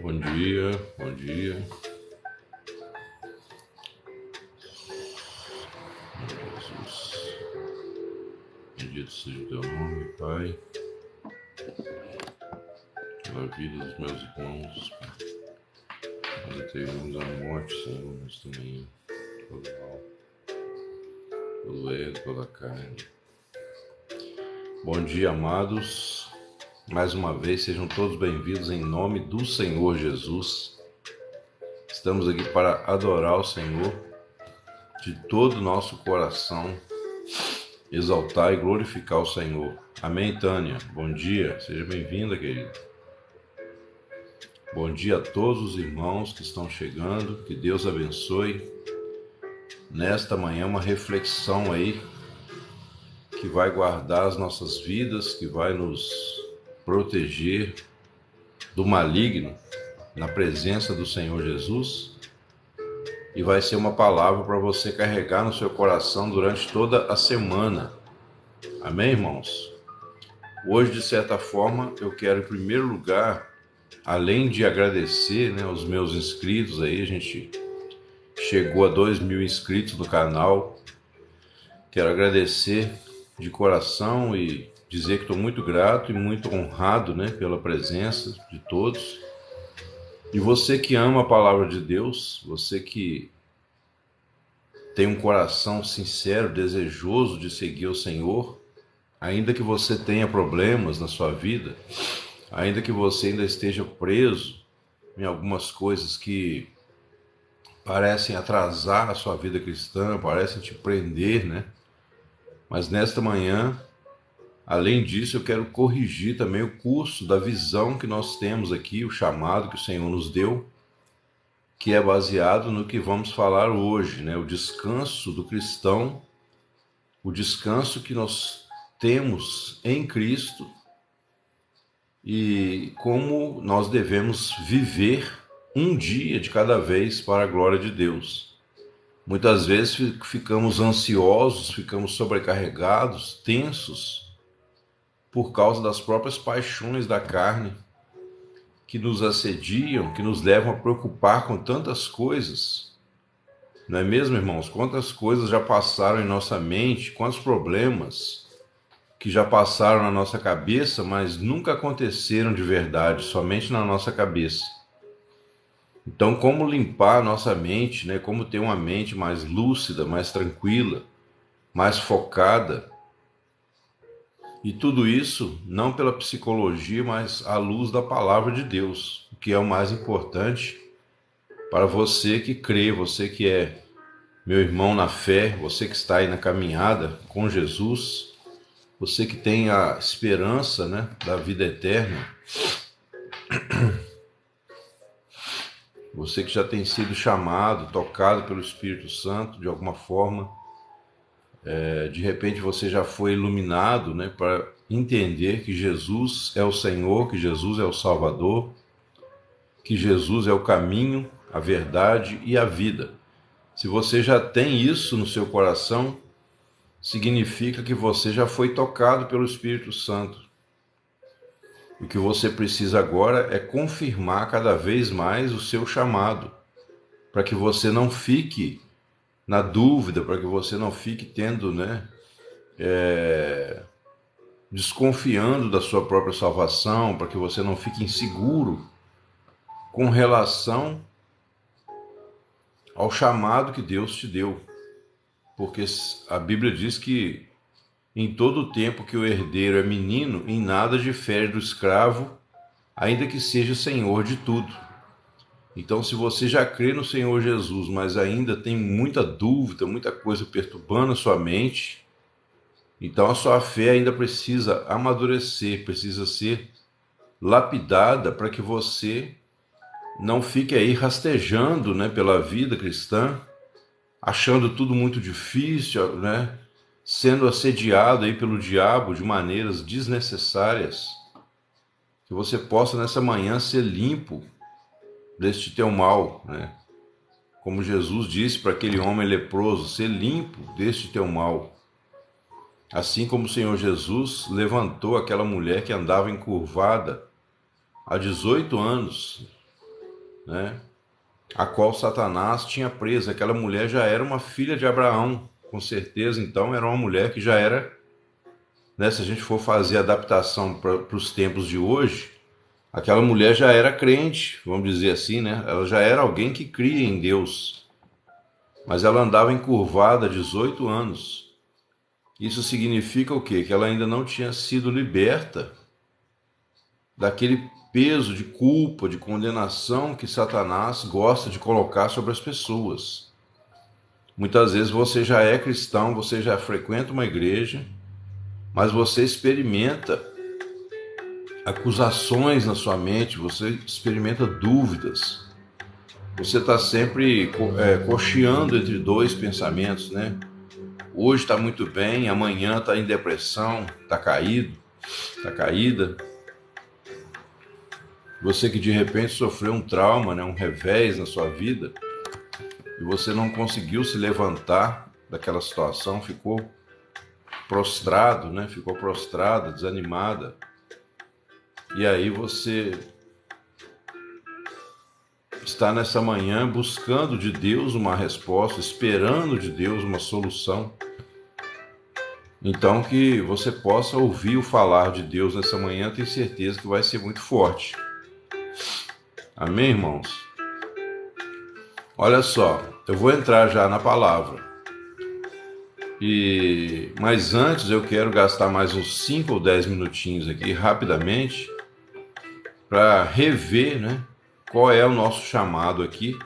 Bom dia, bom dia. Jesus. Bendito seja o teu nome, Pai, pela vida dos meus irmãos, Pai. Teremos a morte, Senhor, mas também pelo mal, pelo ego, pela carne. Bom dia, amados. Mais uma vez, sejam todos bem-vindos em nome do Senhor Jesus. Estamos aqui para adorar o Senhor de todo o nosso coração, exaltar e glorificar o Senhor. Amém, Tânia? Bom dia, seja bem-vinda, querida. Bom dia a todos os irmãos que estão chegando, que Deus abençoe. Nesta manhã, uma reflexão aí que vai guardar as nossas vidas, que vai nos proteger do maligno na presença do Senhor Jesus. E vai ser uma palavra para você carregar no seu coração durante toda a semana. Amém, irmãos? Hoje, de certa forma, eu quero, em primeiro lugar, além de agradecer, os meus inscritos aí, a gente chegou a 2.000 inscritos no canal. Quero agradecer de coração e dizer que estou muito grato e muito honrado, pela presença de todos. E você que ama a palavra de Deus, você que tem um coração sincero, desejoso de seguir o Senhor, ainda que você tenha problemas na sua vida, ainda que você ainda esteja preso em algumas coisas que parecem atrasar a sua vida cristã, parecem te prender, Mas nesta manhã, além disso, eu quero corrigir também o curso da visão que nós temos aqui, o chamado que o Senhor nos deu, que é baseado no que vamos falar hoje, o descanso do cristão, o descanso que nós temos em Cristo e como nós devemos viver um dia de cada vez para a glória de Deus. Muitas vezes ficamos ansiosos, ficamos sobrecarregados, tensos, por causa das próprias paixões da carne que nos assediam, que nos levam a preocupar com tantas coisas. Não é mesmo, irmãos? Quantas coisas já passaram em nossa mente, quantos problemas que já passaram na nossa cabeça, mas nunca aconteceram de verdade, somente na nossa cabeça. Então, como limpar a nossa mente, como ter uma mente mais lúcida, mais tranquila, mais focada? E tudo isso não pela psicologia, mas à luz da palavra de Deus, o que é o mais importante para você que crê, você que é meu irmão na fé, você que está aí na caminhada com Jesus, você que tem a esperança, da vida eterna, você que já tem sido chamado, tocado pelo Espírito Santo de alguma forma, de repente você já foi iluminado, para entender que Jesus é o Senhor, que Jesus é o Salvador, que Jesus é o caminho, a verdade e a vida. Se você já tem isso no seu coração, significa que você já foi tocado pelo Espírito Santo. O que você precisa agora é confirmar cada vez mais o seu chamado, para que você não fique na dúvida, para que você não fique tendo, desconfiando da sua própria salvação, para que você não fique inseguro com relação ao chamado que Deus te deu. Porque a Bíblia diz que em todo o tempo que o herdeiro é menino, em nada difere do escravo, ainda que seja senhor de tudo. Então, se você já crê no Senhor Jesus, mas ainda tem muita dúvida, muita coisa perturbando a sua mente, então a sua fé ainda precisa amadurecer, precisa ser lapidada para que você não fique aí rastejando, pela vida cristã, achando tudo muito difícil, sendo assediado aí pelo diabo de maneiras desnecessárias. Que você possa nessa manhã ser limpo deste teu mal, Como Jesus disse para aquele homem leproso, ser limpo deste teu mal. Assim como o Senhor Jesus levantou aquela mulher que andava encurvada há 18 anos, né, a qual Satanás tinha preso. Aquela mulher já era uma filha de Abraão, com certeza. Então era uma mulher que já era, né, se a gente for fazer a adaptação para os tempos de hoje, aquela mulher já era crente, vamos dizer assim, né? Ela já era alguém que cria em Deus, mas ela andava encurvada há 18 anos. Isso significa o quê? Que ela ainda não tinha sido liberta daquele peso de culpa, de condenação que Satanás gosta de colocar sobre as pessoas. Muitas vezes você já é cristão, você já frequenta uma igreja, mas você experimenta acusações na sua mente, você experimenta dúvidas. Você está sempre cocheando entre dois pensamentos, né? Hoje está muito bem, amanhã está em depressão, está caído, está caída. Você que de repente sofreu um trauma, né, um revés na sua vida, e você não conseguiu se levantar daquela situação, ficou prostrado, né? Ficou prostrada, desanimada. E aí você está nessa manhã buscando de Deus uma resposta, esperando de Deus uma solução. Então que você possa ouvir o falar de Deus nessa manhã, tenho certeza que vai ser muito forte. Amém, irmãos? Olha só, eu vou entrar já na palavra. Mas antes eu quero gastar mais uns 5 ou 10 minutinhos aqui, rapidamente, para rever, né, qual é o nosso chamado aqui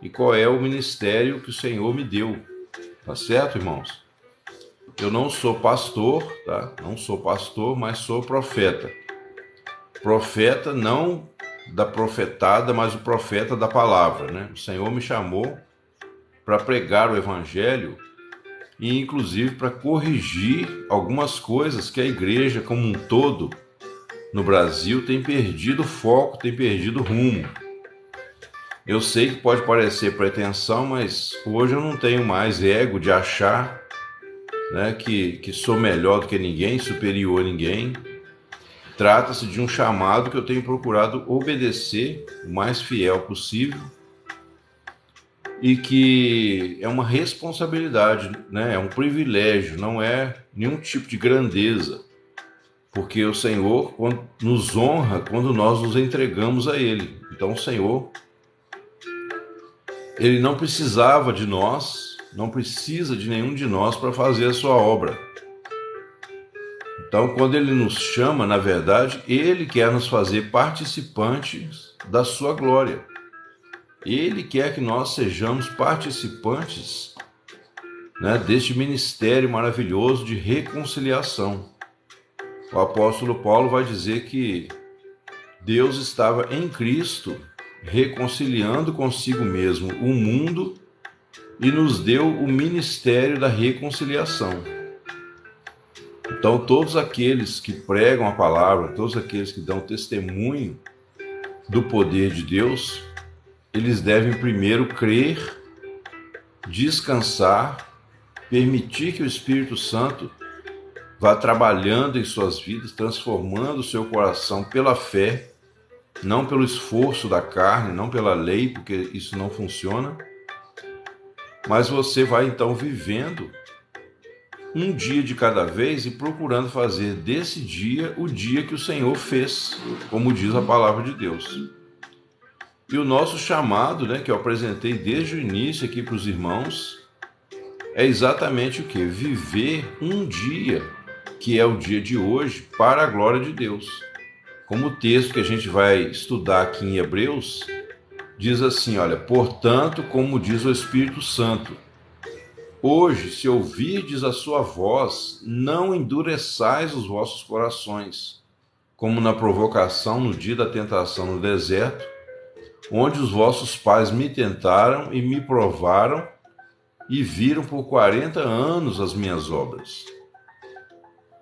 e qual é o ministério que o Senhor me deu. Tá certo, irmãos? Eu não sou pastor, tá? Não sou pastor, mas sou profeta. Profeta não da profetada, mas o profeta da palavra, né? O Senhor me chamou para pregar o evangelho e inclusive para corrigir algumas coisas que a igreja como um todo no Brasil tem perdido foco, tem perdido rumo. Eu sei que pode parecer pretensão, mas hoje eu não tenho mais ego de achar, né, que sou melhor do que ninguém, superior a ninguém. Trata-se de um chamado que eu tenho procurado obedecer o mais fiel possível e que é uma responsabilidade, né? É um privilégio, não é nenhum tipo de grandeza, porque o Senhor nos honra quando nós nos entregamos a Ele. Então o Senhor, Ele não precisava de nós, não precisa de nenhum de nós para fazer a sua obra. Então, quando Ele nos chama, na verdade, Ele quer nos fazer participantes da sua glória. Ele quer que nós sejamos participantes, né, deste ministério maravilhoso de reconciliação. O apóstolo Paulo vai dizer que Deus estava em Cristo reconciliando consigo mesmo o mundo e nos deu o ministério da reconciliação. Então, todos aqueles que pregam a palavra, todos aqueles que dão testemunho do poder de Deus, eles devem primeiro crer, descansar, permitir que o Espírito Santo vá trabalhando em suas vidas, transformando o seu coração pela fé, não pelo esforço da carne, não pela lei, porque isso não funciona. Mas você vai então vivendo um dia de cada vez e procurando fazer desse dia o dia que o Senhor fez, como diz a palavra de Deus. E o nosso chamado, né, que eu apresentei desde o início aqui para os irmãos, é exatamente o que? Viver um dia, que é o dia de hoje, para a glória de Deus. Como o texto que a gente vai estudar aqui em Hebreus, diz assim, olha, portanto, como diz o Espírito Santo, hoje, se ouvirdes a sua voz, não endureçais os vossos corações, como na provocação no dia da tentação no deserto, onde os vossos pais me tentaram e me provaram e viram por 40 anos as minhas obras.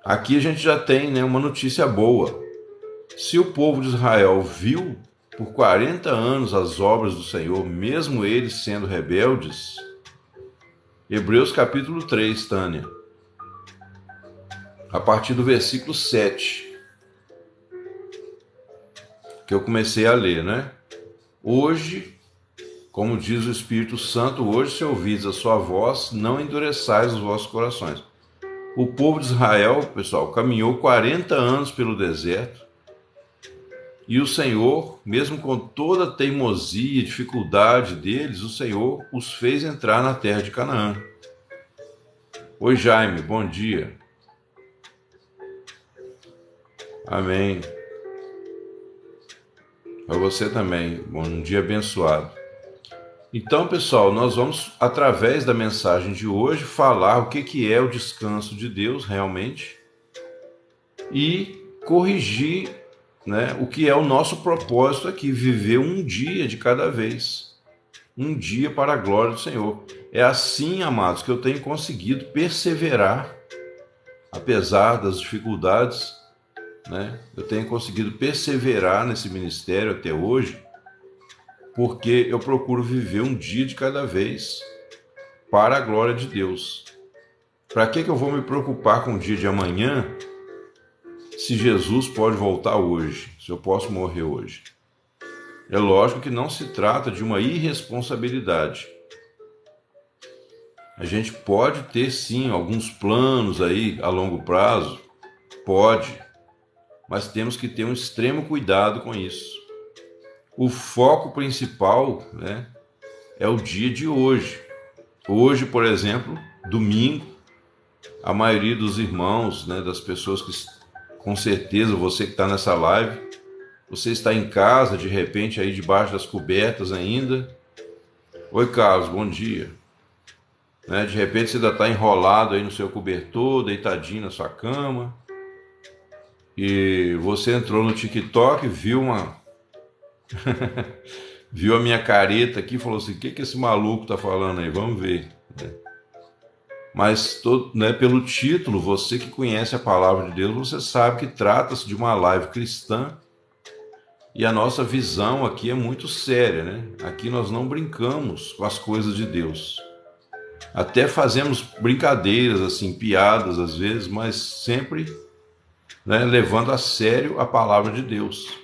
Aqui a gente já tem, né, uma notícia boa. Se o povo de Israel viu por 40 anos as obras do Senhor, mesmo eles sendo rebeldes, Hebreus capítulo 3, Tânia, a partir do versículo 7, que eu comecei a ler, né? Hoje, como diz o Espírito Santo, hoje, se ouvis a sua voz, não endureçais os vossos corações. O povo de Israel, pessoal, caminhou 40 anos pelo deserto, e o Senhor, mesmo com toda a teimosia e dificuldade deles, o Senhor os fez entrar na terra de Canaã. Oi, Jaime, bom dia. Amém. Para você também, bom dia abençoado. Então, pessoal, nós vamos, através da mensagem de hoje, falar o que é o descanso de Deus realmente e corrigir, né, o que é o nosso propósito aqui, viver um dia de cada vez, um dia para a glória do Senhor. É assim, amados, que eu tenho conseguido perseverar, apesar das dificuldades, né? Eu tenho conseguido perseverar nesse ministério até hoje, porque eu procuro viver um dia de cada vez para a glória de Deus. Para que eu vou me preocupar com o dia de amanhã, se Jesus pode voltar hoje, se eu posso morrer hoje? É lógico que não se trata de uma irresponsabilidade. A gente pode ter sim alguns planos aí a longo prazo, pode, mas temos que ter um extremo cuidado com isso. O foco principal, né, é o dia de hoje. Hoje, por exemplo, domingo, a maioria dos irmãos, né, das pessoas que, com certeza, você que está nessa live, você está em casa, de repente, aí debaixo das cobertas ainda. Oi, Carlos, bom dia. Né, de repente você ainda está enrolado aí no seu cobertor, deitadinho na sua cama, e você entrou no TikTok, viu a minha careta aqui e falou assim: o que esse maluco tá falando aí? Vamos ver. Mas né, pelo título, você que conhece a palavra de Deus, você sabe que trata-se de uma live cristã e a nossa visão aqui é muito séria, né? Aqui nós não brincamos com as coisas de Deus. Até fazemos brincadeiras, assim, piadas às vezes, mas sempre, né, levando a sério a palavra de Deus.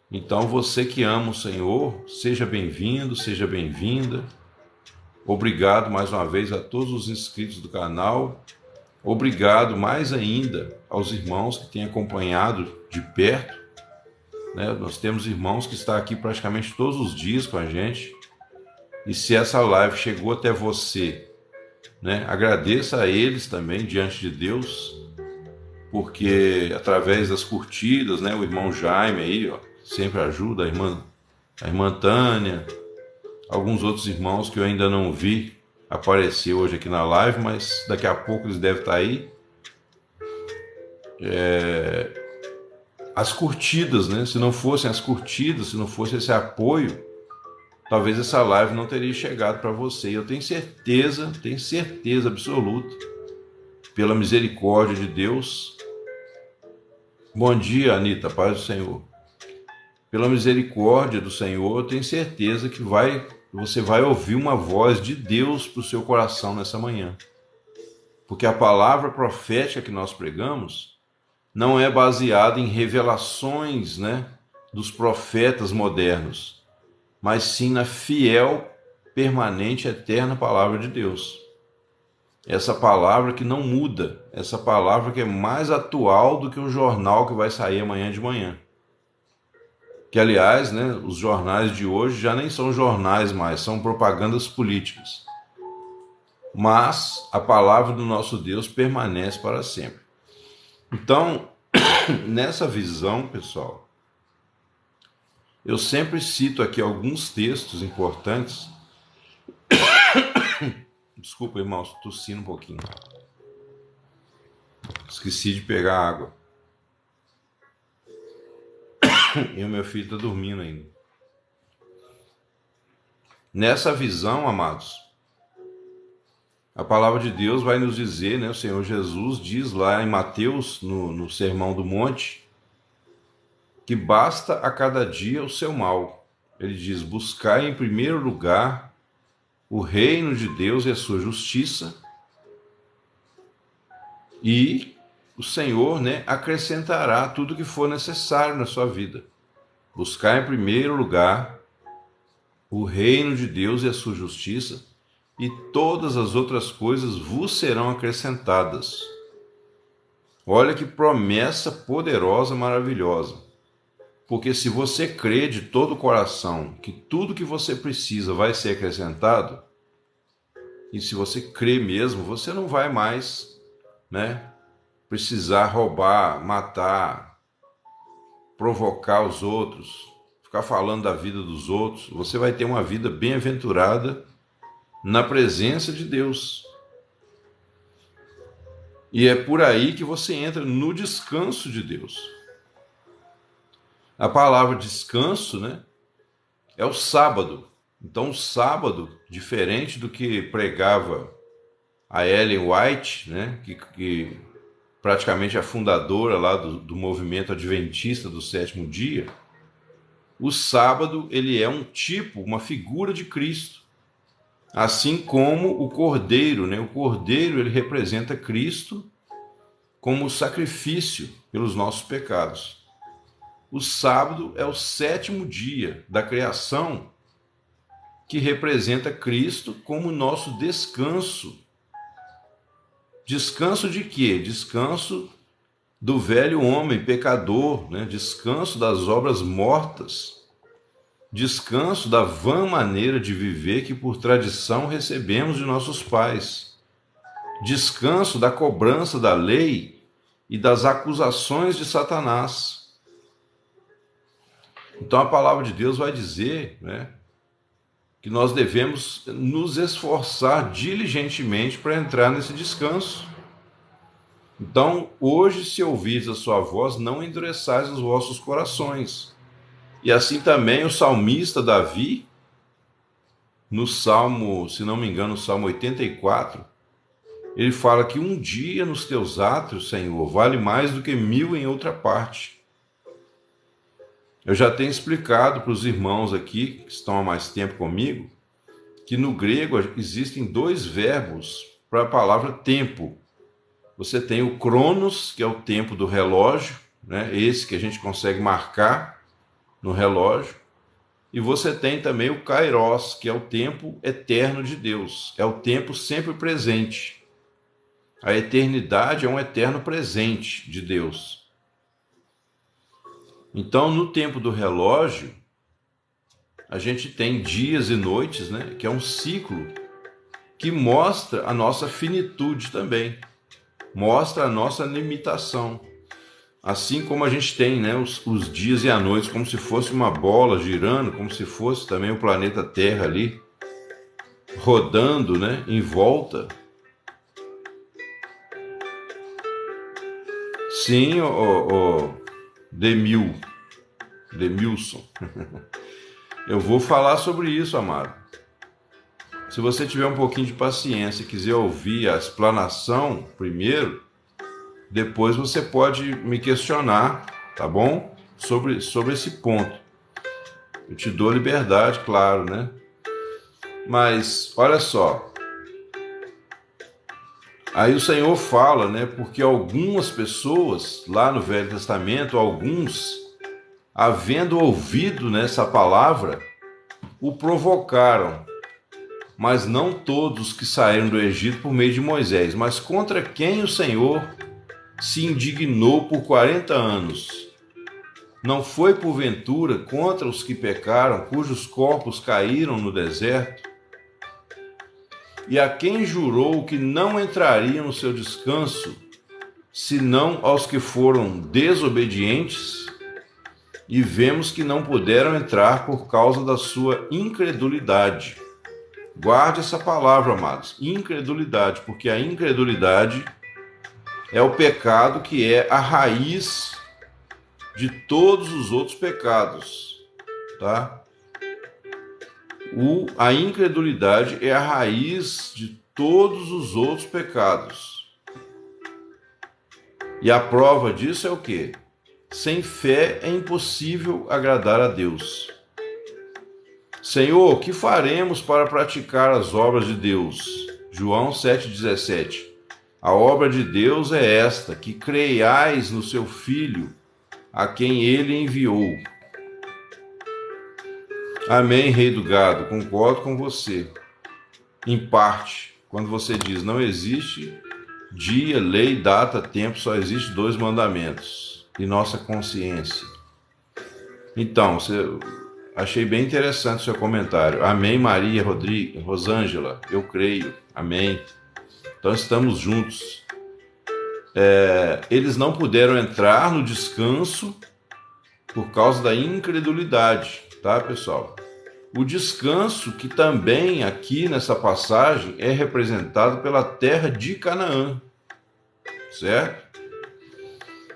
Então, você que ama o Senhor, seja bem-vindo, seja bem-vinda. Obrigado mais uma vez a todos os inscritos do canal. Obrigado mais ainda aos irmãos que têm acompanhado de perto, né? Nós temos irmãos que estão aqui praticamente todos os dias com a gente. E se essa live chegou até você, né, agradeça a eles também diante de Deus, porque através das curtidas, né, o irmão Jaime aí, ó, sempre ajuda, a irmã Tânia, alguns outros irmãos que eu ainda não vi aparecer hoje aqui na live, mas daqui a pouco eles devem estar aí. As curtidas, né? Se não fossem as curtidas, se não fosse esse apoio, talvez essa live não teria chegado para você. E eu tenho certeza absoluta, pela misericórdia de Deus. Bom dia, Anitta, paz do Senhor. Pela misericórdia do Senhor, eu tenho certeza que você vai ouvir uma voz de Deus para o seu coração nessa manhã. Porque a palavra profética que nós pregamos não é baseada em revelações, né, dos profetas modernos, mas sim na fiel, permanente, eterna palavra de Deus. Essa palavra que não muda, essa palavra que é mais atual do que o jornal que vai sair amanhã de manhã. Que, aliás, né, os jornais de hoje já nem são jornais mais, são propagandas políticas. Mas a palavra do nosso Deus permanece para sempre. Então, nessa visão, pessoal, eu sempre cito aqui alguns textos importantes. Desculpa, irmãos, tossindo um pouquinho. Esqueci de pegar água. E o meu filho está dormindo ainda. Nessa visão, amados, a palavra de Deus vai nos dizer, né? O Senhor Jesus diz lá em Mateus, no Sermão do Monte, que basta a cada dia o seu mal. Ele diz: buscai em primeiro lugar o reino de Deus e a sua justiça, e o Senhor, né, acrescentará tudo que for necessário na sua vida. Buscar em primeiro lugar o reino de Deus e a sua justiça, e todas as outras coisas vos serão acrescentadas. Olha que promessa poderosa, maravilhosa. Porque se você crê de todo o coração que tudo que você precisa vai ser acrescentado, e se você crê mesmo, você não vai mais, precisar roubar, matar, provocar os outros, ficar falando da vida dos outros. Você vai ter uma vida bem-aventurada na presença de Deus. E é por aí que você entra no descanso de Deus. A palavra descanso, é o sábado. Então, o sábado, diferente do que pregava a Ellen White, que praticamente é a fundadora lá do movimento adventista do sétimo dia, o sábado ele é um tipo, uma figura de Cristo. Assim como o cordeiro, o cordeiro ele representa Cristo como sacrifício pelos nossos pecados. O sábado é o sétimo dia da criação, que representa Cristo como nosso descanso. Descanso de quê? Descanso do velho homem pecador, descanso das obras mortas, descanso da vã maneira de viver que por tradição recebemos de nossos pais, descanso da cobrança da lei e das acusações de Satanás. Então a palavra de Deus vai dizer, que nós devemos nos esforçar diligentemente para entrar nesse descanso. Então, hoje, se ouvis a sua voz, não endureçais os vossos corações. E assim também o salmista Davi, no Salmo, se não me engano, no Salmo 84, ele fala que um dia nos teus átrios, Senhor, vale mais do que 1000 em outra parte. Eu já tenho explicado para os irmãos aqui, que estão há mais tempo comigo, que no grego existem 2 verbos para a palavra tempo. Você tem o cronos, que é o tempo do relógio, esse que a gente consegue marcar no relógio, e você tem também o kairos, que é o tempo eterno de Deus, é o tempo sempre presente. A eternidade é um eterno presente de Deus. Então, no tempo do relógio, a gente tem dias e noites, que é um ciclo que mostra a nossa finitude também, mostra a nossa limitação. Assim como a gente tem os dias e a noite como se fosse uma bola girando, como se fosse também o planeta Terra ali, rodando em volta. Sim, Demilson. Eu vou falar sobre isso, amado. Se você tiver um pouquinho de paciência e quiser ouvir a explanação primeiro, depois você pode me questionar, tá bom? Sobre esse ponto. Eu te dou liberdade, claro, Mas, olha só. Aí o Senhor fala, porque algumas pessoas, lá no Velho Testamento, alguns, havendo ouvido nessa palavra, o provocaram. Mas não todos que saíram do Egito por meio de Moisés, mas contra quem o Senhor se indignou por 40 anos. Não foi porventura contra os que pecaram, cujos corpos caíram no deserto? E a quem jurou que não entrariam no seu descanso, senão aos que foram desobedientes? E vemos que não puderam entrar por causa da sua incredulidade. Guarde essa palavra, amados, incredulidade, porque a incredulidade é o pecado que é a raiz de todos os outros pecados, tá? A incredulidade é a raiz de todos os outros pecados. E a prova disso é o quê? Sem fé é impossível agradar a Deus. Senhor, que faremos para praticar as obras de Deus? João 7,17. A obra de Deus é esta, que creiais no seu Filho, a quem ele enviou. Amém, Rei do Gado, concordo com você. Em parte, quando você diz não existe dia, lei, data, tempo, só existe 2 mandamentos e nossa consciência. Então, achei bem interessante o seu comentário. Amém, Maria, Rosângela, eu creio. Amém. Então estamos juntos. Eles não puderam entrar no descanso por causa da incredulidade, tá, pessoal? O descanso, que também aqui nessa passagem é representado pela terra de Canaã, certo?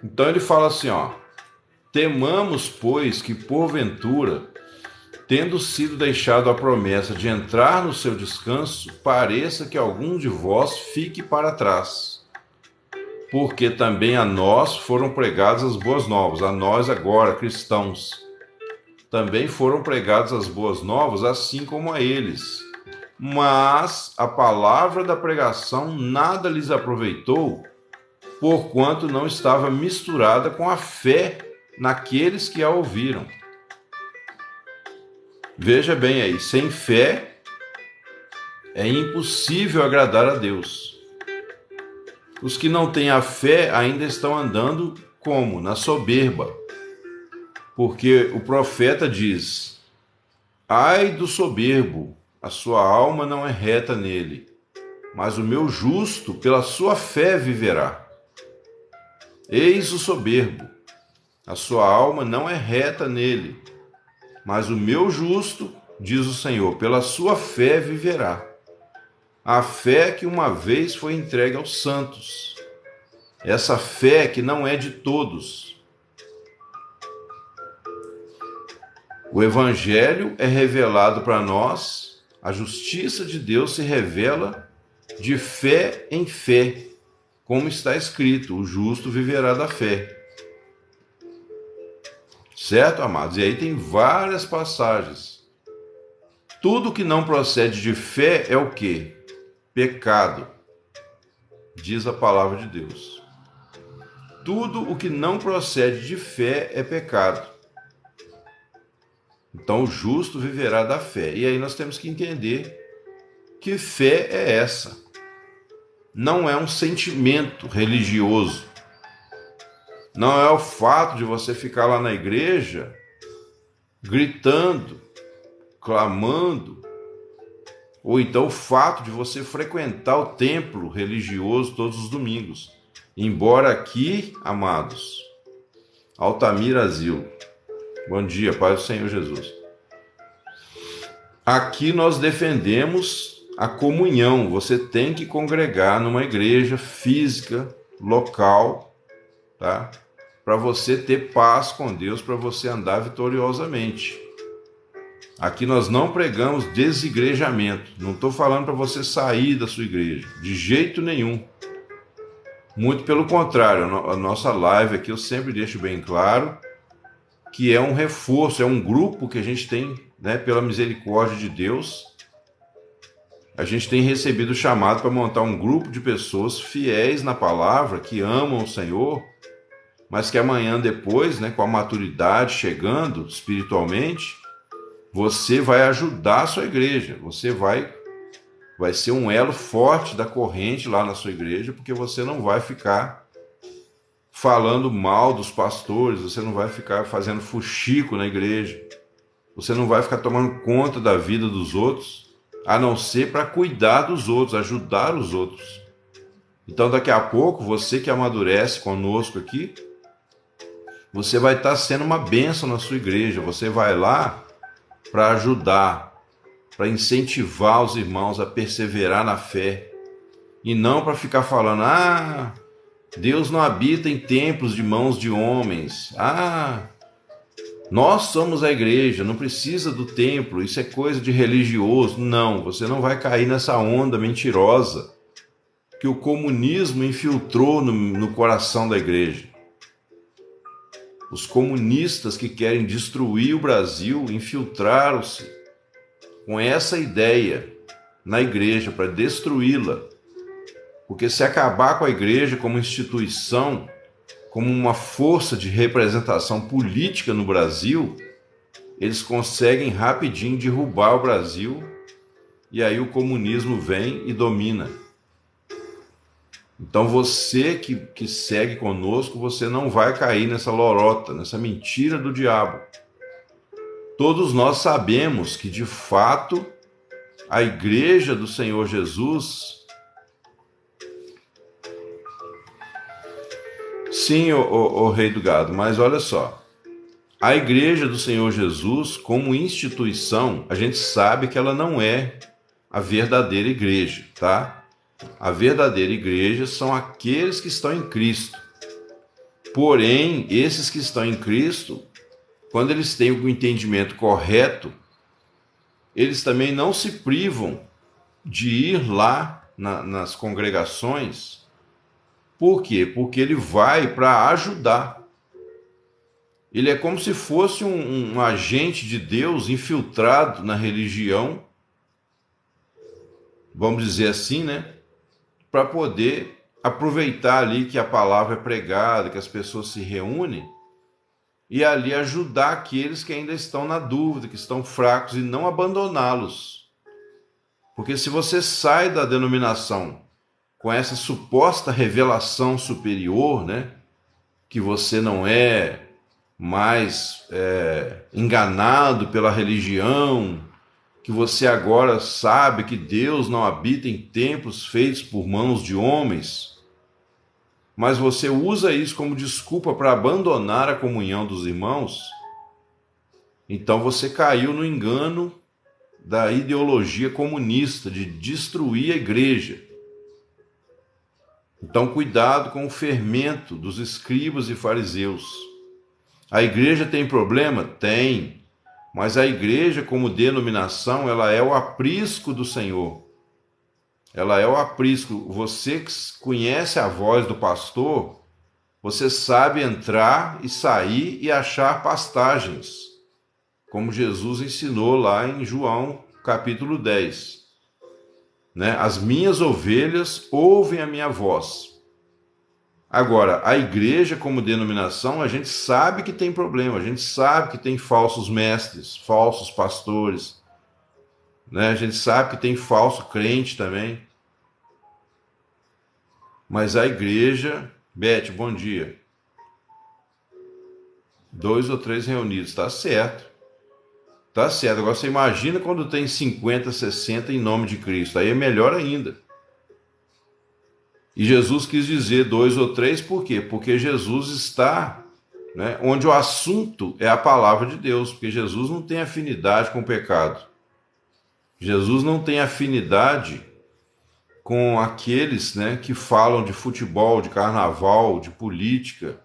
Então ele fala assim, ó: temamos, pois, que porventura, tendo sido deixado a promessa de entrar no seu descanso, pareça que algum de vós fique para trás. Porque também a nós foram pregadas as boas novas, a nós agora, cristãos. Também foram pregadas as boas novas, assim como a eles. Mas a palavra da pregação nada lhes aproveitou, porquanto não estava misturada com a fé naqueles que a ouviram. Veja bem aí, sem fé é impossível agradar a Deus. Os que não têm a fé ainda estão andando como? Na soberba. Porque o profeta diz: ai do soberbo, a sua alma não é reta nele, mas o meu justo pela sua fé viverá. Eis o soberbo, a sua alma não é reta nele, mas o meu justo, diz o Senhor, pela sua fé viverá. A fé que uma vez foi entregue aos santos. Essa fé que não é de todos. O Evangelho é revelado para nós, a justiça de Deus se revela de fé em fé, como está escrito: o justo viverá da fé. Certo, amados? E aí tem várias passagens. Tudo que não procede de fé é o quê? Pecado, diz a palavra de Deus. Tudo o que não procede de fé é pecado. Então o justo viverá da fé. E aí nós temos que entender que fé é essa. Não é um sentimento religioso. Não é o fato de você ficar lá na igreja gritando, clamando, ou então o fato de você frequentar o templo religioso todos os domingos. Embora aqui, amados, Altamir Azil, bom dia, Pai do Senhor Jesus. Aqui nós defendemos a comunhão. Você tem que congregar numa igreja física, local, tá? Para você ter paz com Deus, para você andar vitoriosamente. Aqui nós não pregamos desigrejamento. Não estou falando para você sair da sua igreja, de jeito nenhum. Muito pelo contrário, a nossa live aqui eu sempre deixo bem claro que é um reforço, é um grupo que a gente tem, né, pela misericórdia de Deus. A gente tem recebido o chamado para montar um grupo de pessoas fiéis na palavra, que amam o Senhor, mas que amanhã depois, né, com a maturidade chegando espiritualmente, você vai ajudar a sua igreja, você vai ser um elo forte da corrente lá na sua igreja, porque você não vai ficar falando mal dos pastores, você não vai ficar fazendo fuxico na igreja, você não vai ficar tomando conta da vida dos outros, a não ser para cuidar dos outros, ajudar os outros. Então daqui a pouco, você que amadurece conosco aqui, você vai estar sendo uma bênção na sua igreja, você vai lá para ajudar, para incentivar os irmãos a perseverar na fé, e não para ficar falando: ah, Deus não habita em templos de mãos de homens, ah, nós somos a igreja, não precisa do templo, isso é coisa de religioso. Não, você não vai cair nessa onda mentirosa que o comunismo infiltrou no coração da igreja. Os comunistas que querem destruir o Brasil infiltraram-se com essa ideia na igreja para destruí-la. Porque se acabar com a igreja como instituição, como uma força de representação política no Brasil, eles conseguem rapidinho derrubar o Brasil, e aí o comunismo vem e domina. Então você que segue conosco, você não vai cair nessa lorota, nessa mentira do diabo. Todos nós sabemos que, de fato, a igreja do Senhor Jesus... Sim, o rei do gado, mas olha só. A igreja do Senhor Jesus, como instituição, a gente sabe que ela não é a verdadeira igreja, tá? A verdadeira igreja são aqueles que estão em Cristo. Porém, esses que estão em Cristo, quando eles têm o entendimento correto, eles também não se privam de ir lá nas congregações. Por quê? Porque ele vai para ajudar. Ele é como se fosse um agente de Deus infiltrado na religião, vamos dizer assim, né? Para poder aproveitar ali que a palavra é pregada, que as pessoas se reúnem, e ali ajudar aqueles que ainda estão na dúvida, que estão fracos, e não abandoná-los. Porque se você sai da denominação com essa suposta revelação superior, né, que você não é mais enganado pela religião, que você agora sabe que Deus não habita em templos feitos por mãos de homens, mas você usa isso como desculpa para abandonar a comunhão dos irmãos, então você caiu no engano da ideologia comunista de destruir a igreja. Então, cuidado com o fermento dos escribas e fariseus. A igreja tem problema? Tem. Mas a igreja, como denominação, ela é o aprisco do Senhor. Ela é o aprisco. Você que conhece a voz do pastor, você sabe entrar e sair e achar pastagens, como Jesus ensinou lá em João, capítulo 10. Né? As minhas ovelhas ouvem a minha voz. Agora, a igreja como denominação, a gente sabe que tem problema, a gente sabe que tem falsos mestres, falsos pastores, né? A gente sabe que tem falso crente também. Mas a igreja... Beth, bom dia. 2 ou 3 reunidos, tá certo. Tá certo. Agora você imagina quando tem 50, 60 em nome de Cristo. Aí é melhor ainda. E Jesus quis dizer 2 ou 3, por quê? Porque Jesus está, né, onde o assunto é a palavra de Deus. Porque Jesus não tem afinidade com o pecado. Jesus não tem afinidade com aqueles, né, que falam de futebol, de carnaval, de política.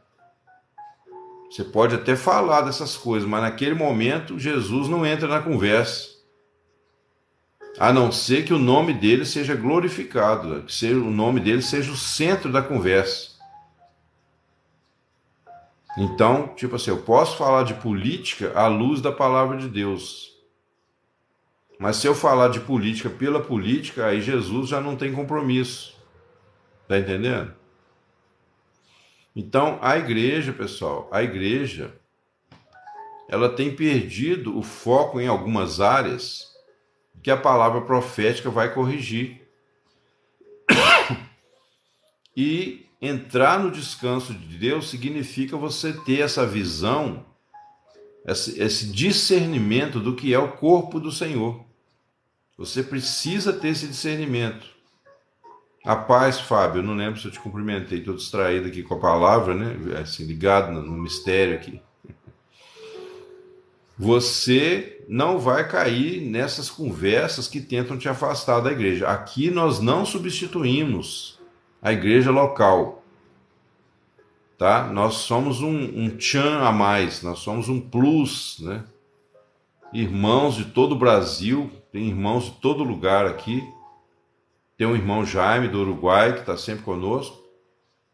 Você pode até falar dessas coisas, mas naquele momento Jesus não entra na conversa. A não ser que o nome dele seja glorificado, que o nome dele seja o centro da conversa. Então, tipo assim, eu posso falar de política à luz da palavra de Deus. Mas se eu falar de política pela política, aí Jesus já não tem compromisso. Tá entendendo? Então, a igreja, pessoal, a igreja, ela tem perdido o foco em algumas áreas que a palavra profética vai corrigir. E entrar no descanso de Deus significa você ter essa visão, esse discernimento do que é o corpo do Senhor. Você precisa ter esse discernimento. A paz, Fábio, eu não lembro se eu te cumprimentei, estou distraído aqui com a palavra, né? Assim, ligado no mistério aqui. Você não vai cair nessas conversas que tentam te afastar da igreja. Aqui nós não substituímos a igreja local, tá? Nós somos um tchan a mais, nós somos um plus, né? Irmãos de todo o Brasil, tem irmãos de todo lugar aqui. Tem um irmão Jaime do Uruguai que está sempre conosco.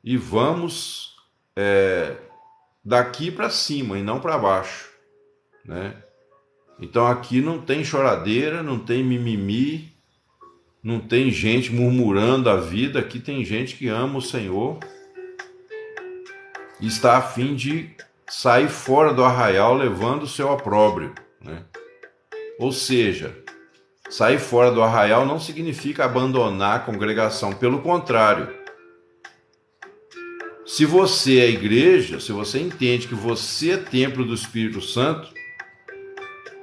E vamos daqui para cima e não para baixo, né? Então aqui não tem choradeira, não tem mimimi, não tem gente murmurando a vida. Aqui tem gente que ama o Senhor e está a fim de sair fora do arraial levando o seu opróbrio, né? Ou seja, sair fora do arraial não significa abandonar a congregação, pelo contrário. Se você é igreja, se você entende que você é templo do Espírito Santo,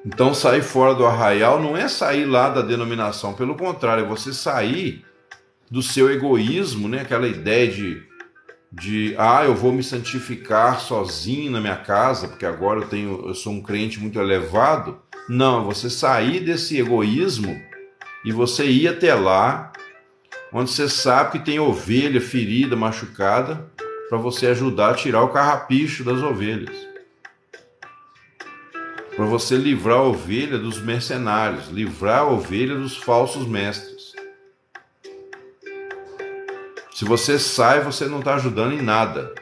então sair fora do arraial não é sair lá da denominação, pelo contrário, é você sair do seu egoísmo, né? Aquela ideia de eu vou me santificar sozinho na minha casa, porque agora eu sou um crente muito elevado. Não, você sair desse egoísmo e você ir até lá, onde você sabe que tem ovelha ferida, machucada, para você ajudar a tirar o carrapicho das ovelhas. Para você livrar a ovelha dos mercenários, livrar a ovelha dos falsos mestres. Se você sai, você não está ajudando em nada.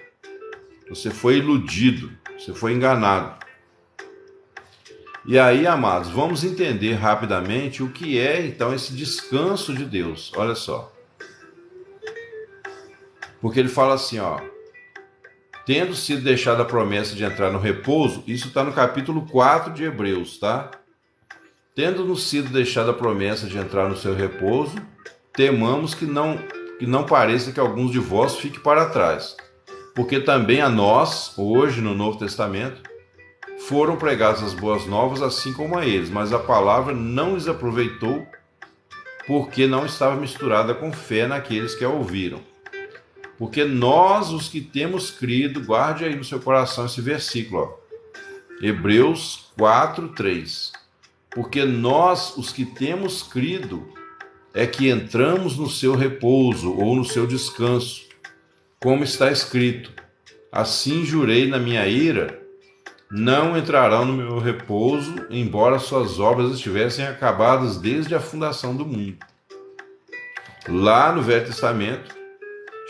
Você foi iludido, você foi enganado. E aí, amados, vamos entender rapidamente o que é, então, esse descanso de Deus. Olha só. Porque ele fala assim, tendo sido deixada a promessa de entrar no repouso, isso está no capítulo 4 de Hebreus, tá? Tendo-nos sido deixada a promessa de entrar no seu repouso, temamos que não pareça que alguns de vós fiquem para trás. Porque também a nós, hoje no Novo Testamento, foram pregadas as boas novas assim como a eles, mas a palavra não lhes aproveitou, porque não estava misturada com fé naqueles que a ouviram. Porque nós, os que temos crido, guarde aí no seu coração esse versículo, Hebreus 4:3. Porque nós, os que temos crido, é que entramos no seu repouso ou no seu descanso, como está escrito: assim jurei na minha ira, não entrarão no meu repouso, embora suas obras estivessem acabadas desde a fundação do mundo. Lá no Velho Testamento,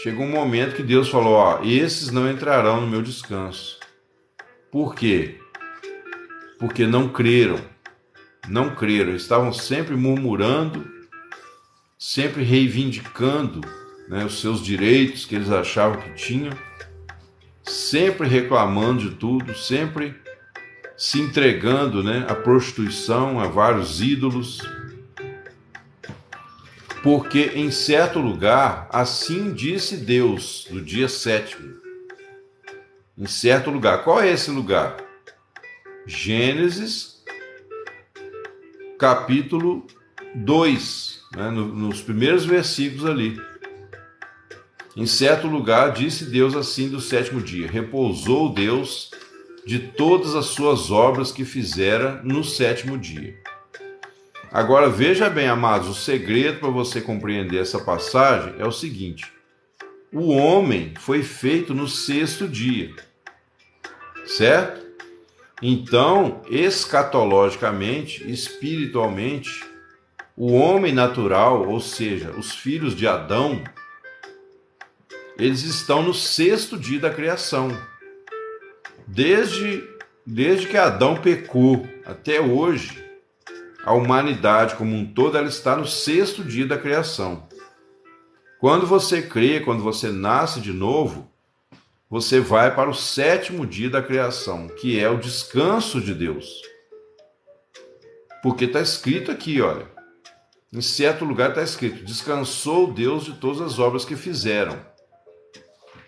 chegou um momento que Deus falou, esses não entrarão no meu descanso. Por quê? Porque não creram, estavam sempre murmurando, sempre reivindicando, né, os seus direitos que eles achavam que tinham, sempre reclamando de tudo, sempre se entregando, né, à prostituição, a vários ídolos. Porque em certo lugar, assim disse Deus, no dia 7º. Em certo lugar. Qual é esse lugar? Gênesis, capítulo 2, né, nos primeiros versículos ali. Em certo lugar, disse Deus assim do 7º dia: repousou Deus de todas as suas obras que fizera no 7º dia. Agora, veja bem, amados, o segredo para você compreender essa passagem é o seguinte: o homem foi feito no 6º dia, certo? Então, escatologicamente, espiritualmente, o homem natural, ou seja, os filhos de Adão, eles estão no 6º dia da criação. Desde que Adão pecou até hoje, a humanidade como um todo, ela está no 6º dia da criação. Quando você crê, quando você nasce de novo, você vai para o 7º dia da criação, que é o descanso de Deus. Porque está escrito aqui, olha, em certo lugar está escrito: descansou Deus de todas as obras que fizeram.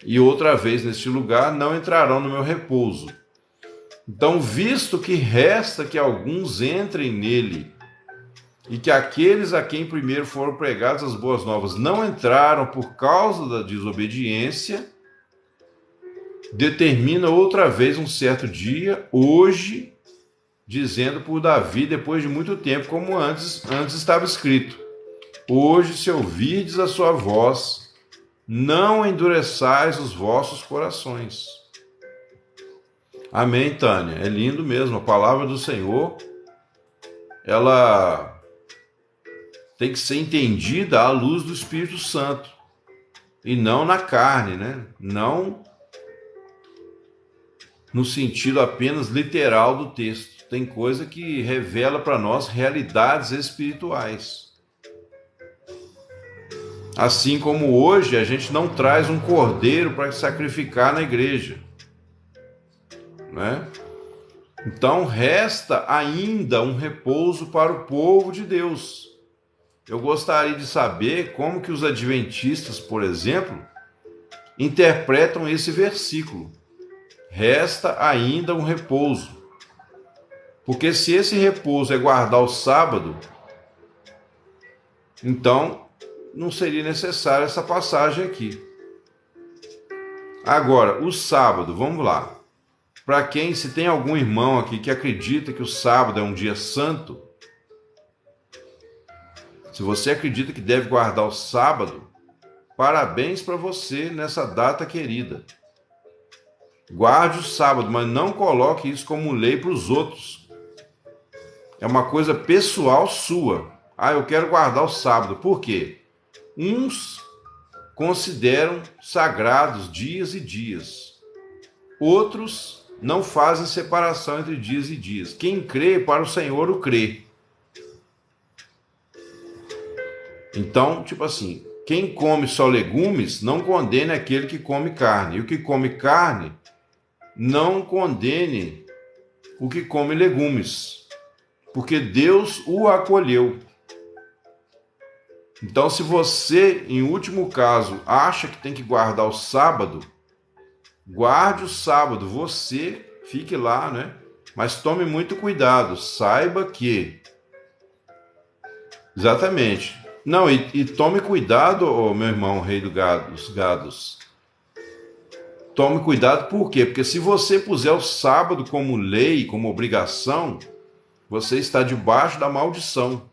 E outra vez neste lugar, não entrarão no meu repouso. Então, visto que resta que alguns entrem nele, e que aqueles a quem primeiro foram pregadas as boas novas não entraram por causa da desobediência, determina outra vez um certo dia, hoje, dizendo por Davi, depois de muito tempo, como antes estava escrito: hoje, se ouvirdes a sua voz, não endureçais os vossos corações. Amém, Tânia? É lindo mesmo. A palavra do Senhor, ela tem que ser entendida à luz do Espírito Santo e não na carne, né? Não no sentido apenas literal do texto. Tem coisa que revela para nós realidades espirituais. Assim como hoje a gente não traz um cordeiro para sacrificar na igreja, né? Então resta ainda um repouso para o povo de Deus. Eu gostaria de saber como que os adventistas, por exemplo, interpretam esse versículo. Resta ainda um repouso. Porque se esse repouso é guardar o sábado, então não seria necessária essa passagem aqui. Agora, o sábado, vamos lá. Para quem, se tem algum irmão aqui que acredita que o sábado é um dia santo, se você acredita que deve guardar o sábado, parabéns para você nessa data querida. Guarde o sábado, mas não coloque isso como lei para os outros. É uma coisa pessoal sua. Ah, eu quero guardar o sábado. Por quê? Uns consideram sagrados dias e dias. Outros não fazem separação entre dias e dias. Quem crê, para o Senhor o crê. Então, tipo assim, quem come só legumes, não condene aquele que come carne. E o que come carne, não condene o que come legumes. Porque Deus o acolheu. Então, se você, em último caso, acha que tem que guardar o sábado, guarde o sábado, você fique lá, né? Mas tome muito cuidado, saiba que... Exatamente. Não, e tome cuidado, oh, meu irmão, rei dos gados. Tome cuidado, por quê? Porque se você puser o sábado como lei, como obrigação, você está debaixo da maldição.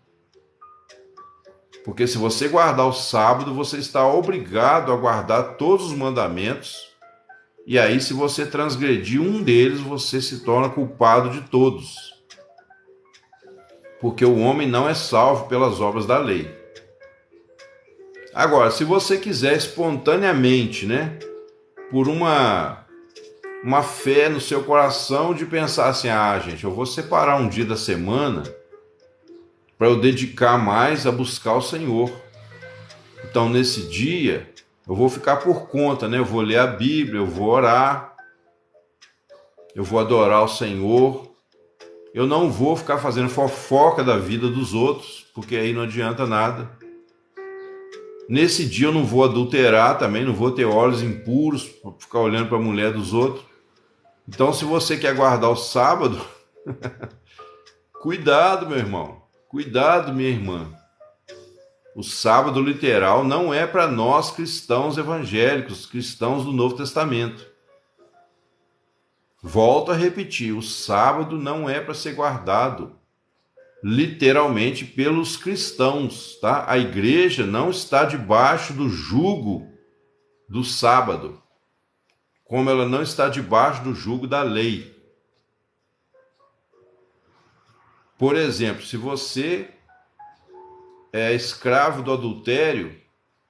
Porque se você guardar o sábado, você está obrigado a guardar todos os mandamentos. E aí, se você transgredir um deles, você se torna culpado de todos. Porque o homem não é salvo pelas obras da lei. Agora, se você quiser espontaneamente, né, por uma fé no seu coração de pensar assim, ah, gente, eu vou separar um dia da semana para eu dedicar mais a buscar o Senhor. Então, nesse dia, eu vou ficar por conta, né? Eu vou ler a Bíblia, eu vou orar, eu vou adorar o Senhor. Eu não vou ficar fazendo fofoca da vida dos outros, porque aí não adianta nada. Nesse dia eu não vou adulterar também, não vou ter olhos impuros, para ficar olhando para a mulher dos outros. Então, se você quer guardar o sábado, cuidado, meu irmão. Cuidado, minha irmã. O sábado literal não é para nós cristãos evangélicos, cristãos do Novo Testamento. Volto a repetir, o sábado não é para ser guardado literalmente pelos cristãos, tá? A igreja não está debaixo do jugo do sábado, como ela não está debaixo do jugo da lei. Por exemplo, se você é escravo do adultério,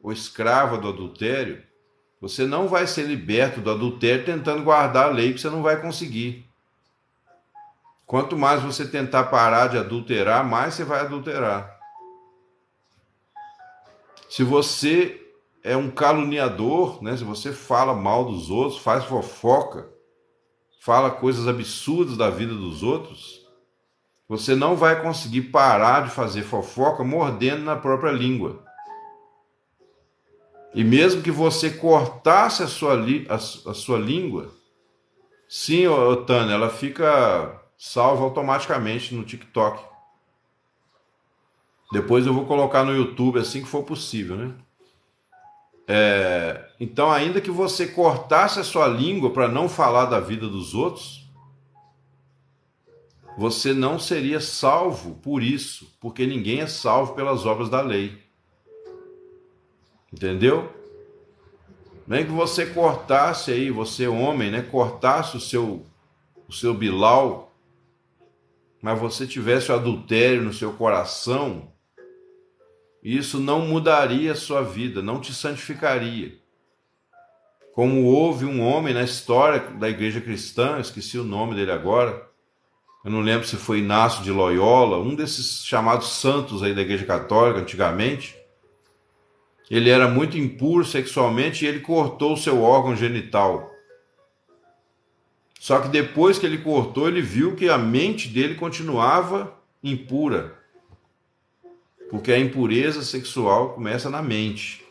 ou escrava do adultério, você não vai ser liberto do adultério tentando guardar a lei, que você não vai conseguir. Quanto mais você tentar parar de adulterar, mais você vai adulterar. Se você é um caluniador, né? Se você fala mal dos outros, faz fofoca, fala coisas absurdas da vida dos outros, você não vai conseguir parar de fazer fofoca mordendo na própria língua. E mesmo que você cortasse a sua língua, sim, Tânia, ela fica salva automaticamente no TikTok. Depois eu vou colocar no YouTube assim que for possível, né? Então, ainda que você cortasse a sua língua para não falar da vida dos outros, você não seria salvo por isso, porque ninguém é salvo pelas obras da lei. Entendeu? Nem que você cortasse aí, você homem, né? Cortasse o seu bilau, mas você tivesse o adultério no seu coração, isso não mudaria a sua vida, não te santificaria. Como houve um homem na história da igreja cristã, esqueci o nome dele agora, eu não lembro se foi Inácio de Loyola, um desses chamados santos aí da igreja católica antigamente. Ele era muito impuro sexualmente e ele cortou o seu órgão genital. Só que depois que ele cortou, ele viu que a mente dele continuava impura, porque a impureza sexual começa na mente.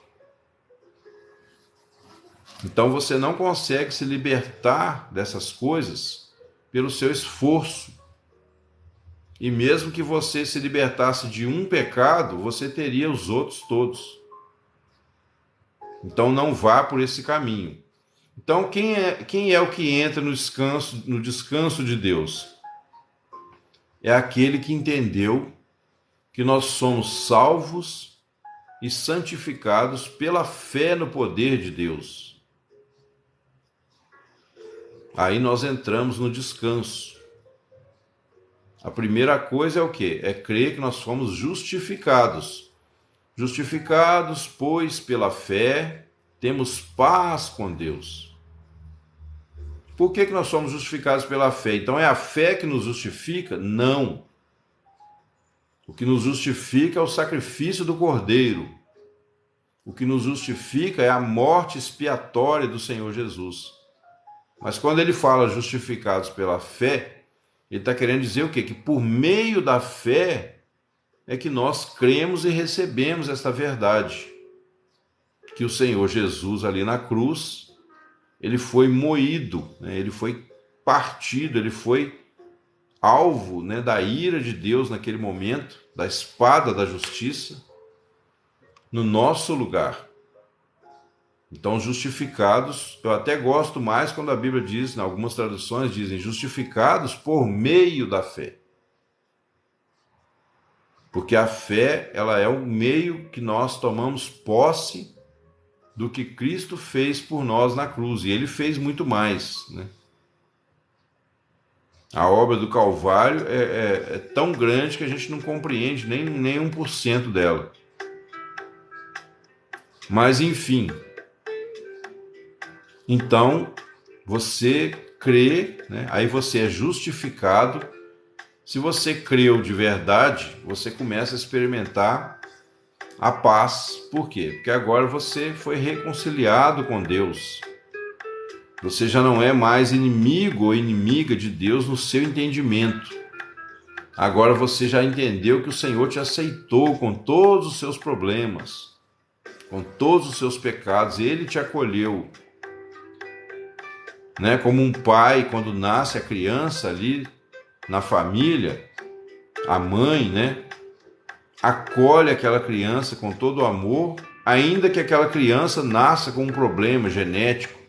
Então você não consegue se libertar dessas coisas pelo seu esforço. E mesmo que você se libertasse de um pecado, você teria os outros todos. Então não vá por esse caminho. Então quem é o que entra no descanso de Deus? É aquele que entendeu que nós somos salvos e santificados pela fé no poder de Deus. Aí nós entramos no descanso. A primeira coisa é o quê? É crer que nós fomos justificados. Justificados, pois, pela fé, temos paz com Deus. Por que nós somos justificados pela fé? Então é a fé que nos justifica? Não. O que nos justifica é o sacrifício do Cordeiro. O que nos justifica é a morte expiatória do Senhor Jesus. Mas quando ele fala justificados pela fé, ele está querendo dizer o quê? Que por meio da fé é que nós cremos e recebemos esta verdade. Que o Senhor Jesus ali na cruz, ele foi moído, né? Ele foi partido, ele foi alvo, né, da ira de Deus naquele momento, da espada da justiça, no nosso lugar. Então, justificados, eu até gosto mais quando a Bíblia diz, em algumas traduções dizem, justificados por meio da fé. Porque a fé, ela é o meio que nós tomamos posse do que Cristo fez por nós na cruz. E ele fez muito mais, né? A obra do Calvário é tão grande que a gente não compreende nem 1% dela. Mas, enfim. Então, você crê, né? Aí você é justificado. Se você creu de verdade, você começa a experimentar a paz. Por quê? Porque agora você foi reconciliado com Deus. Você já não é mais inimigo ou inimiga de Deus no seu entendimento. Agora você já entendeu que o Senhor te aceitou com todos os seus problemas, com todos os seus pecados, e Ele te acolheu. Né? Como um pai, quando nasce a criança ali na família, a mãe, né, acolhe aquela criança com todo o amor, ainda que aquela criança nasça com um problema genético,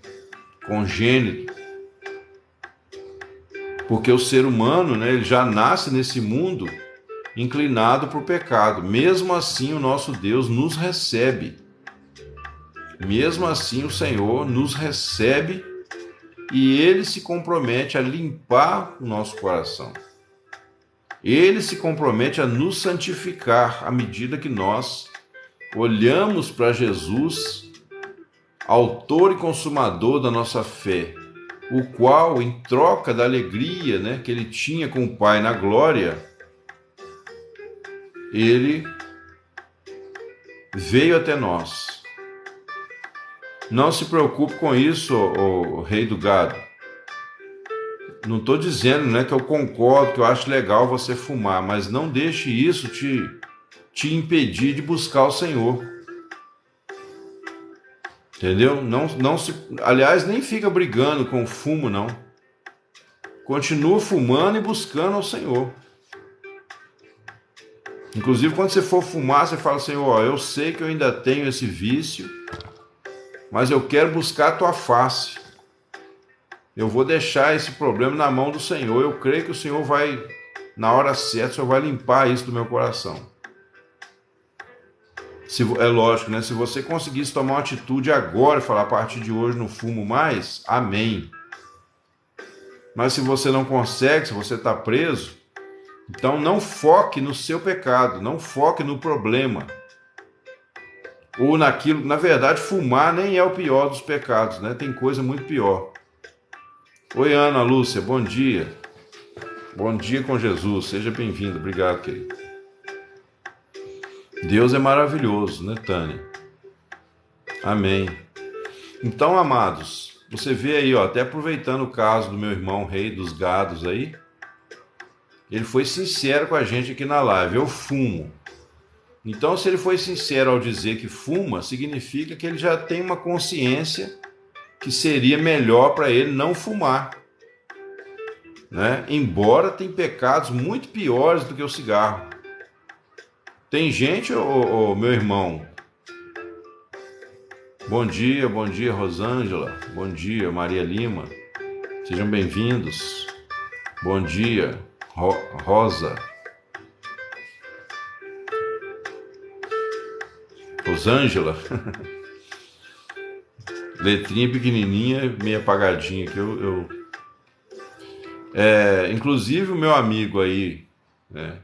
congênito. Porque o ser humano, né, ele já nasce nesse mundo inclinado para o pecado. Mesmo assim, o nosso Deus nos recebe. Mesmo assim, o Senhor nos recebe e Ele se compromete a limpar o nosso coração. Ele se compromete a nos santificar à medida que nós olhamos para Jesus, autor e consumador da nossa fé, o qual, em troca da alegria, né, que ele tinha com o Pai na glória, ele veio até nós. Não se preocupe com isso, o rei do gado. Não estou dizendo, né, que eu concordo, que eu acho legal você fumar, mas não deixe isso te impedir de buscar o Senhor. Entendeu? Aliás, nem fica brigando com o fumo, não. Continua fumando e buscando ao Senhor. Inclusive, quando você for fumar, você fala, Senhor, eu sei que eu ainda tenho esse vício, mas eu quero buscar a tua face. Eu vou deixar esse problema na mão do Senhor. Eu creio que o Senhor vai, na hora certa, o Senhor vai limpar isso do meu coração. É lógico, né? Se você conseguisse tomar uma atitude agora e falar, a partir de hoje não fumo mais, amém. Mas se você não consegue, se você está preso, então não foque no seu pecado, não foque no problema. Ou naquilo, na verdade, fumar nem é o pior dos pecados, né? Tem coisa muito pior. Oi, Ana Lúcia, bom dia. Bom dia com Jesus, seja bem-vindo. Obrigado, querido. Deus é maravilhoso, né, Tânia? Amém. Então, amados, Você vê aí, ó, até aproveitando o caso do meu irmão Rei dos Gados aí, ele foi sincero com a gente aqui na live: eu fumo. Então, se ele foi sincero ao dizer que fuma, significa que ele já tem uma consciência que seria melhor para ele não fumar, né? Embora tem pecados muito piores do que o cigarro. Tem gente, meu irmão. Bom dia, Rosângela. Bom dia, Maria Lima. Sejam bem-vindos. Bom dia, Rosa. Rosângela. Letrinha pequenininha, meio apagadinha aqui. Inclusive o meu amigo aí, né,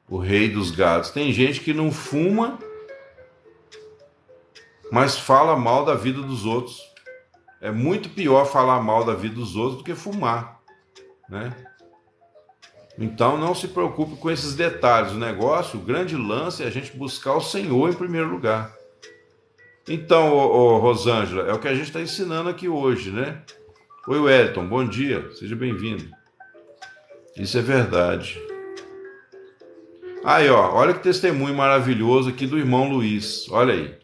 o Rei dos Gados. Tem gente que não fuma, mas fala mal da vida dos outros. É muito pior falar mal da vida dos outros do que fumar, né? Então não se preocupe com esses detalhes. O negócio, o grande lance é a gente buscar o Senhor em primeiro lugar. Então, Rosângela, é o que a gente está ensinando aqui hoje, né? Oi, Wellington, bom dia, seja bem-vindo. Isso é verdade. Aí, ó, olha que testemunho maravilhoso aqui do irmão Luiz, olha aí.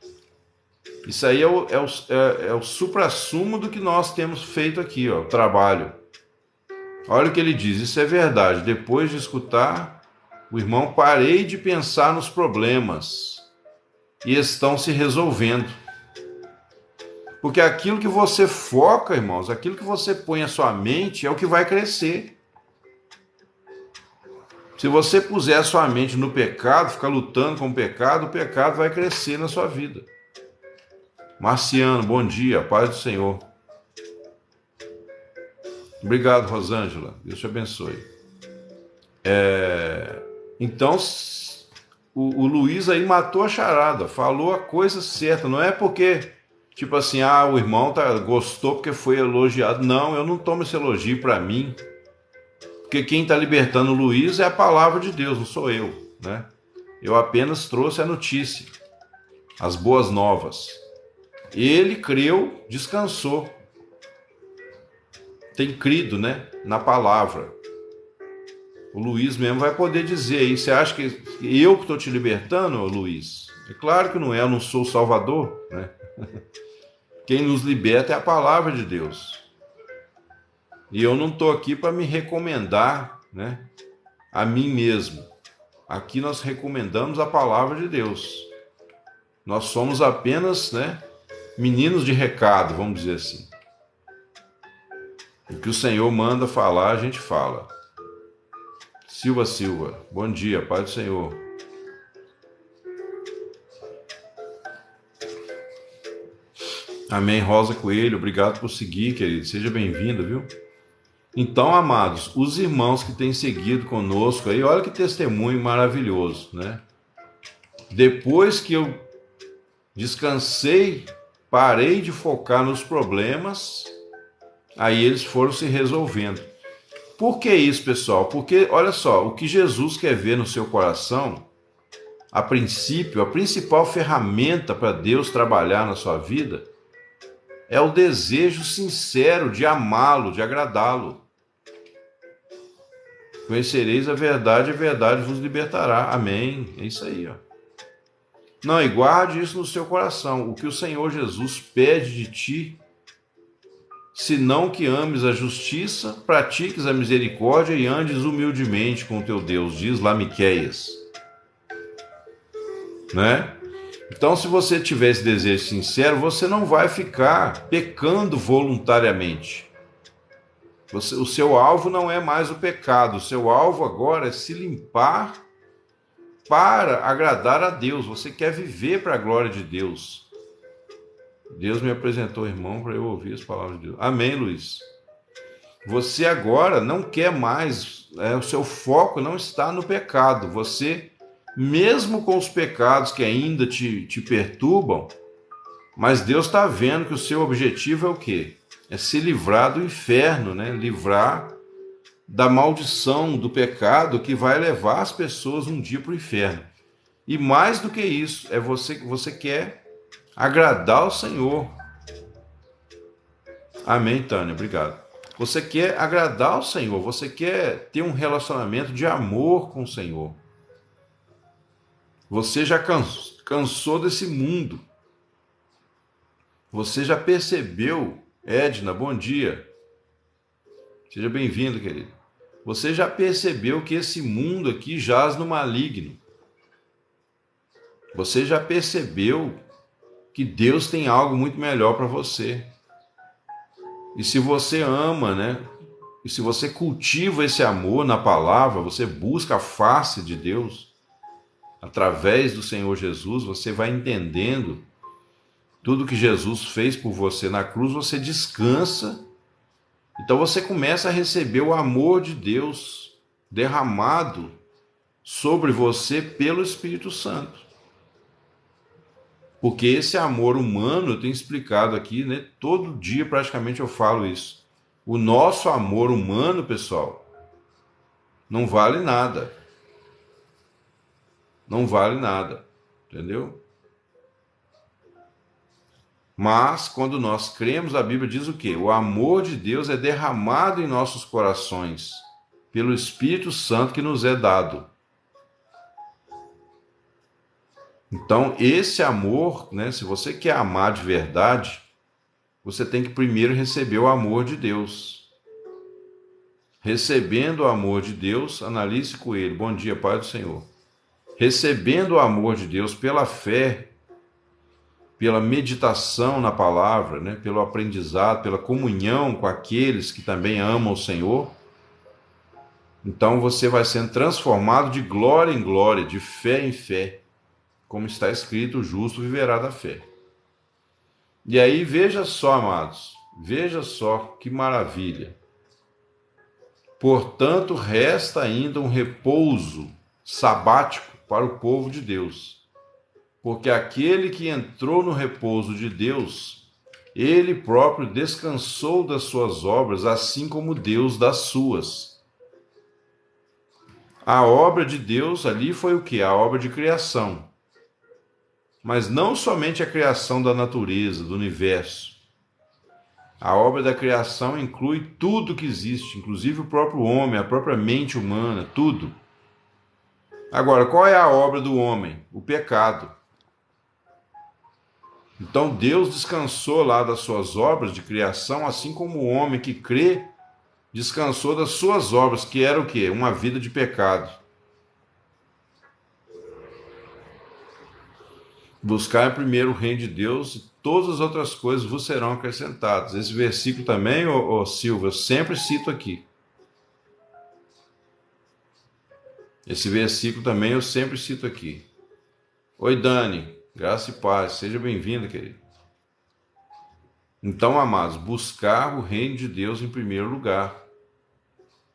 Isso aí é o suprassumo do que nós temos feito aqui, ó, o trabalho. Olha o que ele diz: isso é verdade. Depois de escutar o irmão, parei de pensar nos problemas e estão se resolvendo. Porque aquilo que você foca, irmãos, aquilo que você põe a sua mente é o que vai crescer. Se você puser a sua mente no pecado, ficar lutando com o pecado vai crescer na sua vida. Marciano, bom dia, paz do Senhor. Obrigado, Rosângela, Deus te abençoe. Então, o Luiz aí matou a charada, falou a coisa certa. Não é porque, tipo assim, o irmão gostou porque foi elogiado. Não, eu não tomo esse elogio para mim. Porque quem está libertando o Luiz é a palavra de Deus, não sou eu, né? Eu apenas trouxe a notícia, as boas novas. Ele creu, descansou. Tem crido, né, na palavra. O Luiz mesmo vai poder dizer aí: você acha que eu que estou te libertando, Luiz? É claro que não é, eu não sou o Salvador, né? Quem nos liberta é a palavra de Deus. E eu não estou aqui para me recomendar, né, a mim mesmo. Aqui nós recomendamos a palavra de Deus. Nós somos apenas, né, meninos de recado, vamos dizer assim. O que o Senhor manda falar, a gente fala. Silva, bom dia, paz do Senhor. Amém, Rosa Coelho, obrigado por seguir, querido, seja bem-vindo, viu? Então, amados, os irmãos que têm seguido conosco aí, olha que testemunho maravilhoso, né? Depois que eu descansei, parei de focar nos problemas, aí eles foram se resolvendo. Por que isso, pessoal? Porque, olha só, o que Jesus quer ver no seu coração, a princípio, a principal ferramenta para Deus trabalhar na sua vida é o desejo sincero de amá-lo, de agradá-lo. Conhecereis a verdade vos libertará. Amém. É isso aí, ó. Não, e guarde isso no seu coração. O que o Senhor Jesus pede de ti, senão que ames a justiça, pratiques a misericórdia e andes humildemente com o teu Deus, diz lá Miqueias. Né? Então, se você tiver esse desejo sincero, você não vai ficar pecando voluntariamente. O seu alvo não é mais o pecado, o seu alvo agora é se limpar para agradar a Deus. Você quer viver para a glória de Deus. Deus me apresentou, irmão, para eu ouvir as palavras de Deus. Amém, Luiz. Você agora não quer mais, o seu foco não está no pecado. Você, mesmo com os pecados que ainda te perturbam, mas Deus está vendo que o seu objetivo é o quê? É se livrar do inferno, né? Livrar da maldição do pecado que vai levar as pessoas um dia para o inferno. E mais do que isso, você quer agradar ao Senhor. Amém, Tânia, obrigado. Você quer agradar ao Senhor, você quer ter um relacionamento de amor com o Senhor. Você já cansou desse mundo. Você já percebeu, Edna, bom dia. Seja bem-vindo, querido. Você já percebeu que esse mundo aqui jaz no maligno. Você já percebeu que Deus tem algo muito melhor para você. E se você ama, né? E se você cultiva esse amor na palavra, você busca a face de Deus, através do Senhor Jesus, você vai entendendo tudo que Jesus fez por você na cruz, você descansa. Então você começa a receber o amor de Deus derramado sobre você pelo Espírito Santo. Porque esse amor humano, eu tenho explicado aqui, né? Todo dia praticamente eu falo isso. O nosso amor humano, pessoal, não vale nada. Não vale nada, entendeu? Mas quando nós cremos, a Bíblia diz o quê? O amor de Deus é derramado em nossos corações pelo Espírito Santo que nos é dado. Então, esse amor, né, se você quer amar de verdade, você tem que primeiro receber o amor de Deus. Recebendo o amor de Deus, analise com ele. Bom dia, Pai do Senhor. Recebendo o amor de Deus pela fé, pela meditação na palavra, né, pelo aprendizado, pela comunhão com aqueles que também amam o Senhor, então você vai sendo transformado de glória em glória, de fé em fé. Como está escrito, o justo viverá da fé. E aí, veja só, amados, veja só que maravilha. Portanto, resta ainda um repouso sabático para o povo de Deus. Porque aquele que entrou no repouso de Deus, ele próprio descansou das suas obras, assim como Deus das suas. A obra de Deus ali foi o quê? A obra de criação. Mas não somente a criação da natureza, do universo. A obra da criação inclui tudo que existe, inclusive o próprio homem, a própria mente humana, tudo. Agora, qual é a obra do homem? O pecado. Então Deus descansou lá das suas obras de criação, assim como o homem que crê descansou das suas obras, que era o quê? Uma vida de pecado. Buscar primeiro o reino de Deus e todas as outras coisas vos serão acrescentadas. Esse versículo também, Silva, eu sempre cito aqui. Esse versículo também eu sempre cito aqui. Oi, Dani, graça e paz, seja bem-vinda, querido. Então, amados, buscar o reino de Deus em primeiro lugar.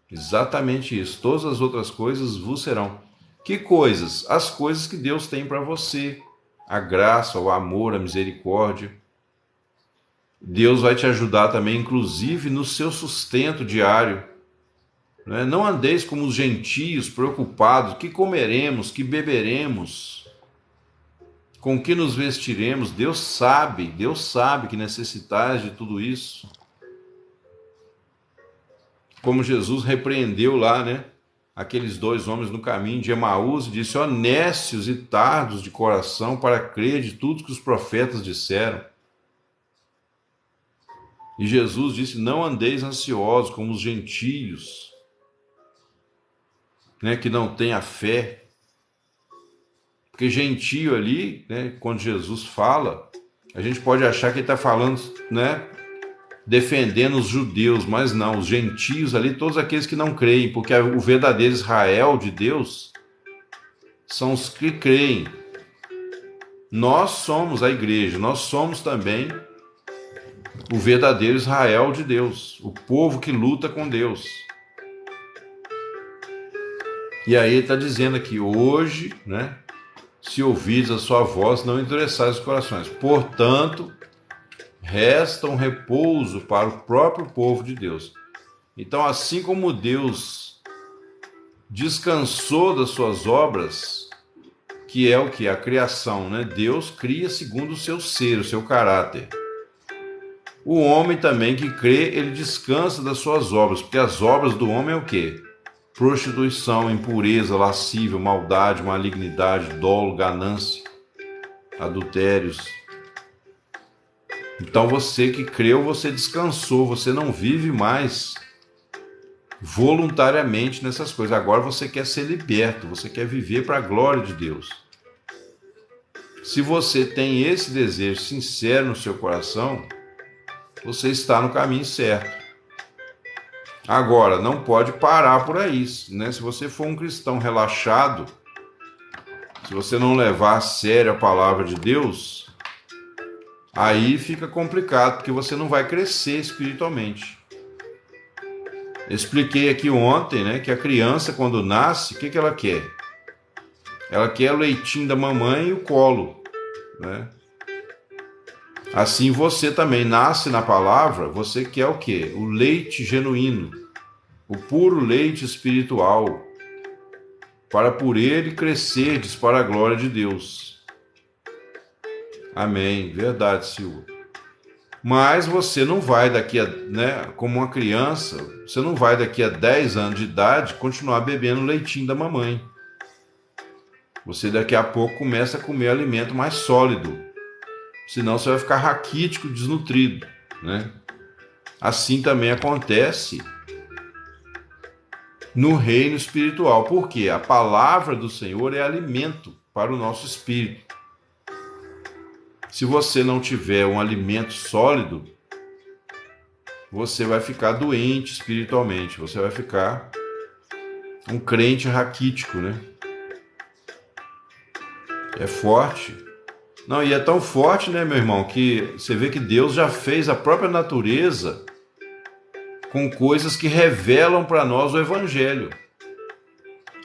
Exatamente isso. Todas as outras coisas vos serão. Que coisas? As coisas que Deus tem para você. A graça, o amor, a misericórdia. Deus vai te ajudar também, inclusive, no seu sustento diário. Não andeis como os gentios, preocupados, que comeremos, que beberemos, com que nos vestiremos. Deus sabe que necessitais de tudo isso. Como Jesus repreendeu lá, né? Aqueles dois homens no caminho de Emaús e disse: ó, nécios e tardos de coração para crer de tudo que os profetas disseram. E Jesus disse: não andeis ansiosos como os gentios, né, que não têm a fé. Porque gentio ali, né, quando Jesus fala, a gente pode achar que ele está falando, né, defendendo os judeus, mas não, os gentios ali, todos aqueles que não creem, porque o verdadeiro Israel de Deus são os que creem. Nós somos a igreja, nós somos também o verdadeiro Israel de Deus, o povo que luta com Deus. E aí ele está dizendo aqui, hoje, né, se ouvis a sua voz, não endureçais os corações. Portanto, resta um repouso para o próprio povo de Deus. Então, assim como Deus descansou das suas obras, que é o que? A criação, né? Deus cria segundo o seu ser, o seu caráter. O homem também que crê, ele descansa das suas obras, porque as obras do homem é o quê? Prostituição, impureza, lascívia, maldade, malignidade, dolo, ganância, adultérios. Então você que creu, você descansou, você não vive mais voluntariamente nessas coisas. Agora você quer ser liberto, você quer viver para a glória de Deus. Se você tem esse desejo sincero no seu coração, você está no caminho certo. Agora, não pode parar por aí, né? Se você for um cristão relaxado, se você não levar a sério a palavra de Deus, aí fica complicado, porque você não vai crescer espiritualmente. Eu expliquei aqui ontem, né, que a criança, quando nasce, o que ela quer? Ela quer o leitinho da mamãe e o colo, né? Assim você também nasce na palavra, você quer o quê? O leite genuíno, o puro leite espiritual, para por ele crescerdes para a glória de Deus. Amém. Verdade, Silvio. Mas você não vai daqui a, né, como uma criança, você não vai daqui a 10 anos de idade continuar bebendo leitinho da mamãe. Você daqui a pouco começa a comer alimento mais sólido. Senão você vai ficar raquítico, desnutrido, né? Assim também acontece no reino espiritual. Por quê? A palavra do Senhor é alimento para o nosso espírito. Se você não tiver um alimento sólido, você vai ficar doente espiritualmente, você vai ficar um crente raquítico, né? É forte. Não, e é tão forte, né, meu irmão, que você vê que Deus já fez a própria natureza com coisas que revelam para nós o Evangelho.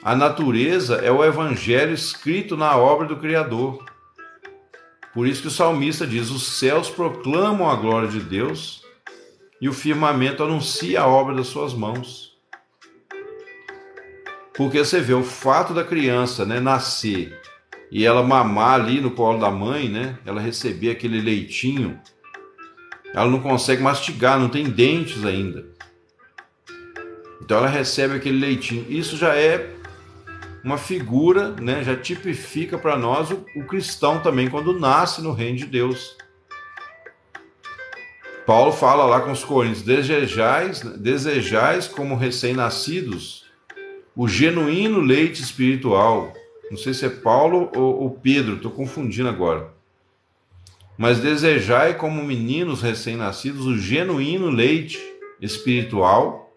A natureza é o Evangelho escrito na obra do Criador. Por isso que o salmista diz: os céus proclamam a glória de Deus e o firmamento anuncia a obra das suas mãos. Porque você vê o fato da criança, né, nascer e ela mamar ali no colo da mãe, né, ela receber aquele leitinho, ela não consegue mastigar, não tem dentes ainda. Então ela recebe aquele leitinho. Isso já é uma figura, né, já tipifica para nós o cristão também quando nasce no reino de Deus. Paulo fala lá com os coríntios: desejais como recém-nascidos o genuíno leite espiritual. Não sei se é Paulo ou Pedro, estou confundindo agora. Mas desejai como meninos recém-nascidos o genuíno leite espiritual,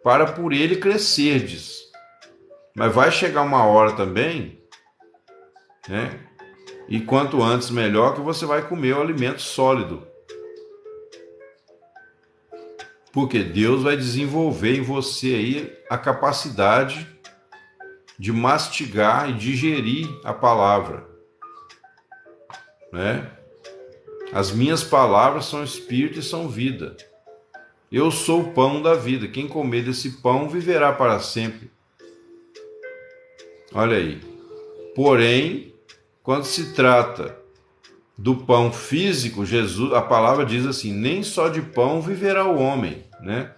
para por ele crescerdes. Mas vai chegar uma hora também, né? E quanto antes melhor, que você vai comer o alimento sólido. Porque Deus vai desenvolver em você aí a capacidade de mastigar e digerir a palavra, né? As minhas palavras são espírito e são vida. Eu sou o pão da vida. Quem comer desse pão viverá para sempre. Olha aí. Porém, quando se trata do pão físico, Jesus, a palavra diz assim: nem só de pão viverá o homem, né?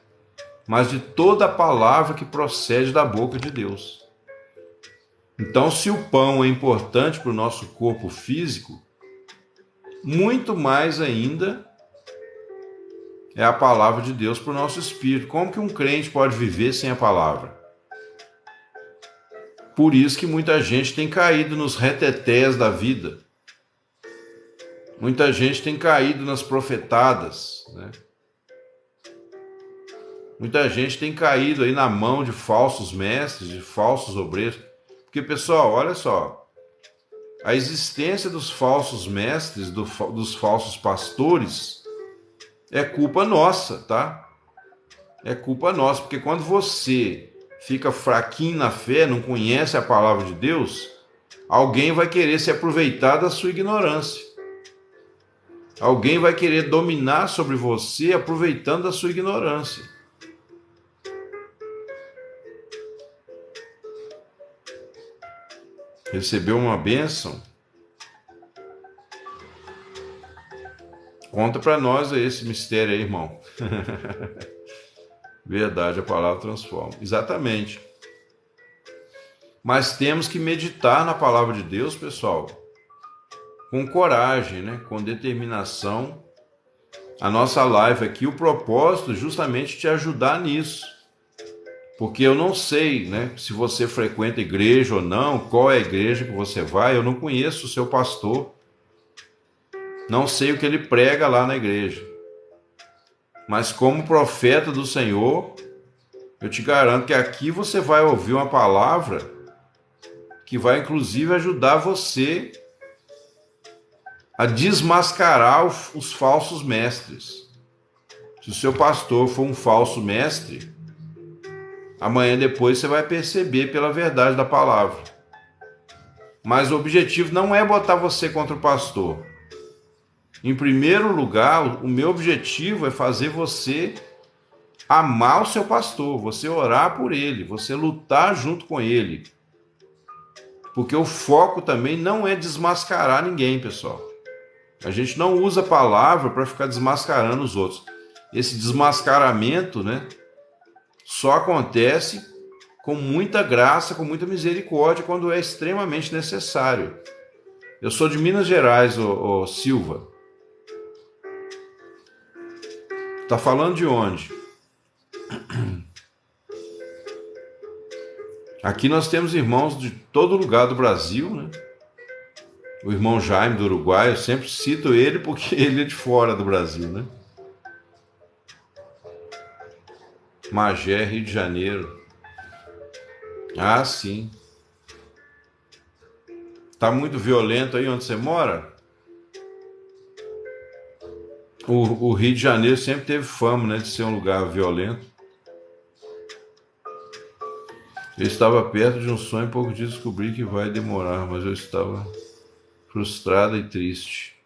Mas de toda a palavra que procede da boca de Deus. Então, se o pão é importante para o nosso corpo físico, muito mais ainda é a palavra de Deus para o nosso espírito. Como que um crente pode viver sem a palavra? Por isso que muita gente tem caído nos retetés da vida. Muita gente tem caído nas profetadas, né? Muita gente tem caído aí na mão de falsos mestres, de falsos obreiros. Porque, pessoal, olha só, a existência dos falsos mestres, dos falsos pastores, é culpa nossa, tá? É culpa nossa, porque quando você fica fraquinho na fé, não conhece a palavra de Deus, alguém vai querer se aproveitar da sua ignorância. Alguém vai querer dominar sobre você aproveitando da sua ignorância. Recebeu uma bênção? Conta para nós esse mistério aí, irmão. Verdade, a palavra transforma. Exatamente. Mas temos que meditar na palavra de Deus, pessoal, com coragem, né? Com determinação. A nossa live aqui, o propósito é justamente te ajudar nisso. Porque eu não sei, né, se você frequenta igreja ou não, qual é a igreja que você vai, eu não conheço o seu pastor. Não sei o que ele prega lá na igreja. Mas como profeta do Senhor, eu te garanto que aqui você vai ouvir uma palavra que vai inclusive ajudar você a desmascarar os falsos mestres. Se o seu pastor for um falso mestre, amanhã depois você vai perceber pela verdade da palavra. Mas o objetivo não é botar você contra o pastor. Em primeiro lugar, o meu objetivo é fazer você amar o seu pastor, você orar por ele, você lutar junto com ele. Porque o foco também não é desmascarar ninguém, pessoal. A gente não usa a palavra para ficar desmascarando os outros. Esse desmascaramento, né, só acontece com muita graça, com muita misericórdia, quando é extremamente necessário. Eu sou de Minas Gerais, ô Silva. Tá falando de onde? Aqui nós temos irmãos de todo lugar do Brasil, né? O irmão Jaime do Uruguai, eu sempre cito ele porque ele é de fora do Brasil, né? Magé, Rio de Janeiro. Ah, sim. Tá muito violento aí onde você mora? O Rio de Janeiro sempre teve fama, né, de ser um lugar violento. Eu estava perto de um sonho e pouco dias descobri que vai demorar, mas eu estava frustrada e triste.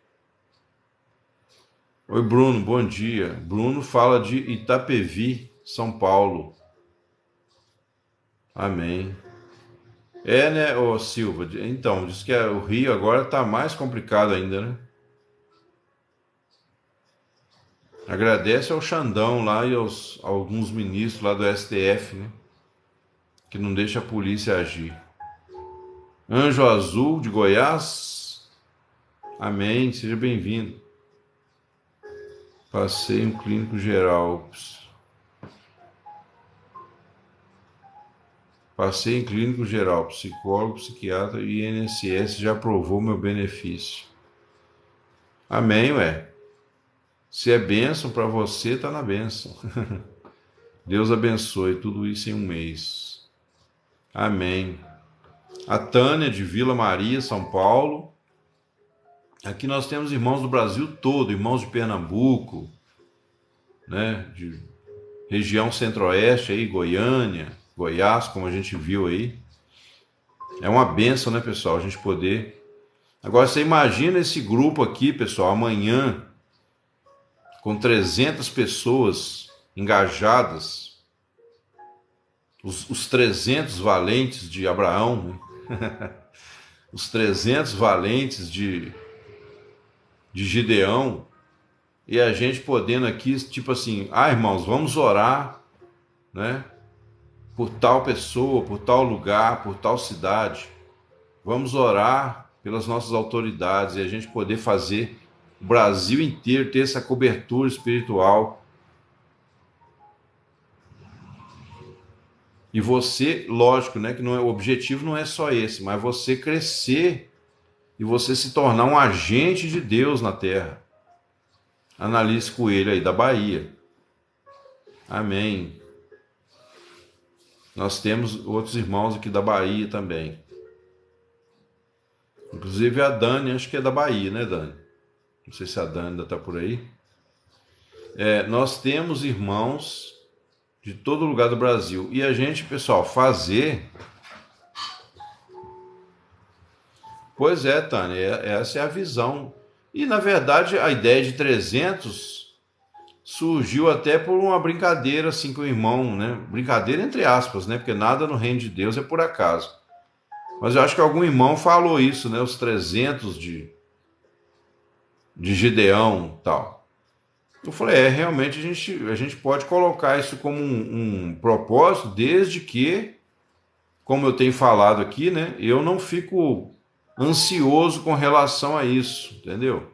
Oi, Bruno, bom dia. Bruno fala de Itapevi, São Paulo. Amém. É, né, ô Silva? Então, diz que o Rio agora está mais complicado ainda, né? Agradece ao Xandão lá e alguns ministros lá do STF, né? Que não deixa a polícia agir. Anjo Azul de Goiás. Amém, seja bem-vindo. Passeio clínico geral. Passei em clínico geral, psicólogo, psiquiatra e INSS já aprovou meu benefício. Amém, ué. Se é bênção para você, tá na bênção. Deus abençoe tudo isso em um mês. Amém. A Tânia de Vila Maria, São Paulo. Aqui nós temos irmãos do Brasil todo, irmãos de Pernambuco, né? De região centro-oeste aí, Goiânia, Goiás, como a gente viu aí. É uma bênção, né, pessoal, a gente poder... Agora, você imagina esse grupo aqui, pessoal, amanhã, com 300 pessoas engajadas, os 300 valentes de Abraão, né? Os 300 valentes de Gideão, e a gente podendo aqui, tipo assim, irmãos, vamos orar, né? Por tal pessoa, por tal lugar, por tal cidade. Vamos orar pelas nossas autoridades e a gente poder fazer o Brasil inteiro ter essa cobertura espiritual. E você, lógico, né, que não é, o objetivo não é só esse, mas você crescer e você se tornar um agente de Deus na terra. Analise Coelho aí da Bahia. Amém. Nós temos outros irmãos aqui da Bahia também. Inclusive a Dani, acho que é da Bahia, né, Dani? Não sei se a Dani ainda está por aí. Nós temos irmãos de todo lugar do Brasil. E a gente, pessoal, fazer... Pois é, Tânia, essa é a visão. E, na verdade, a ideia de 300 surgiu até por uma brincadeira assim com o irmão, né? Brincadeira entre aspas, né? Porque nada no reino de Deus é por acaso. Mas eu acho que algum irmão falou isso, né? Os 300 de de Gideão, tal. Eu falei, realmente a gente pode colocar isso como um propósito, desde que, como eu tenho falado aqui, né, eu não fico ansioso com relação a isso, entendeu?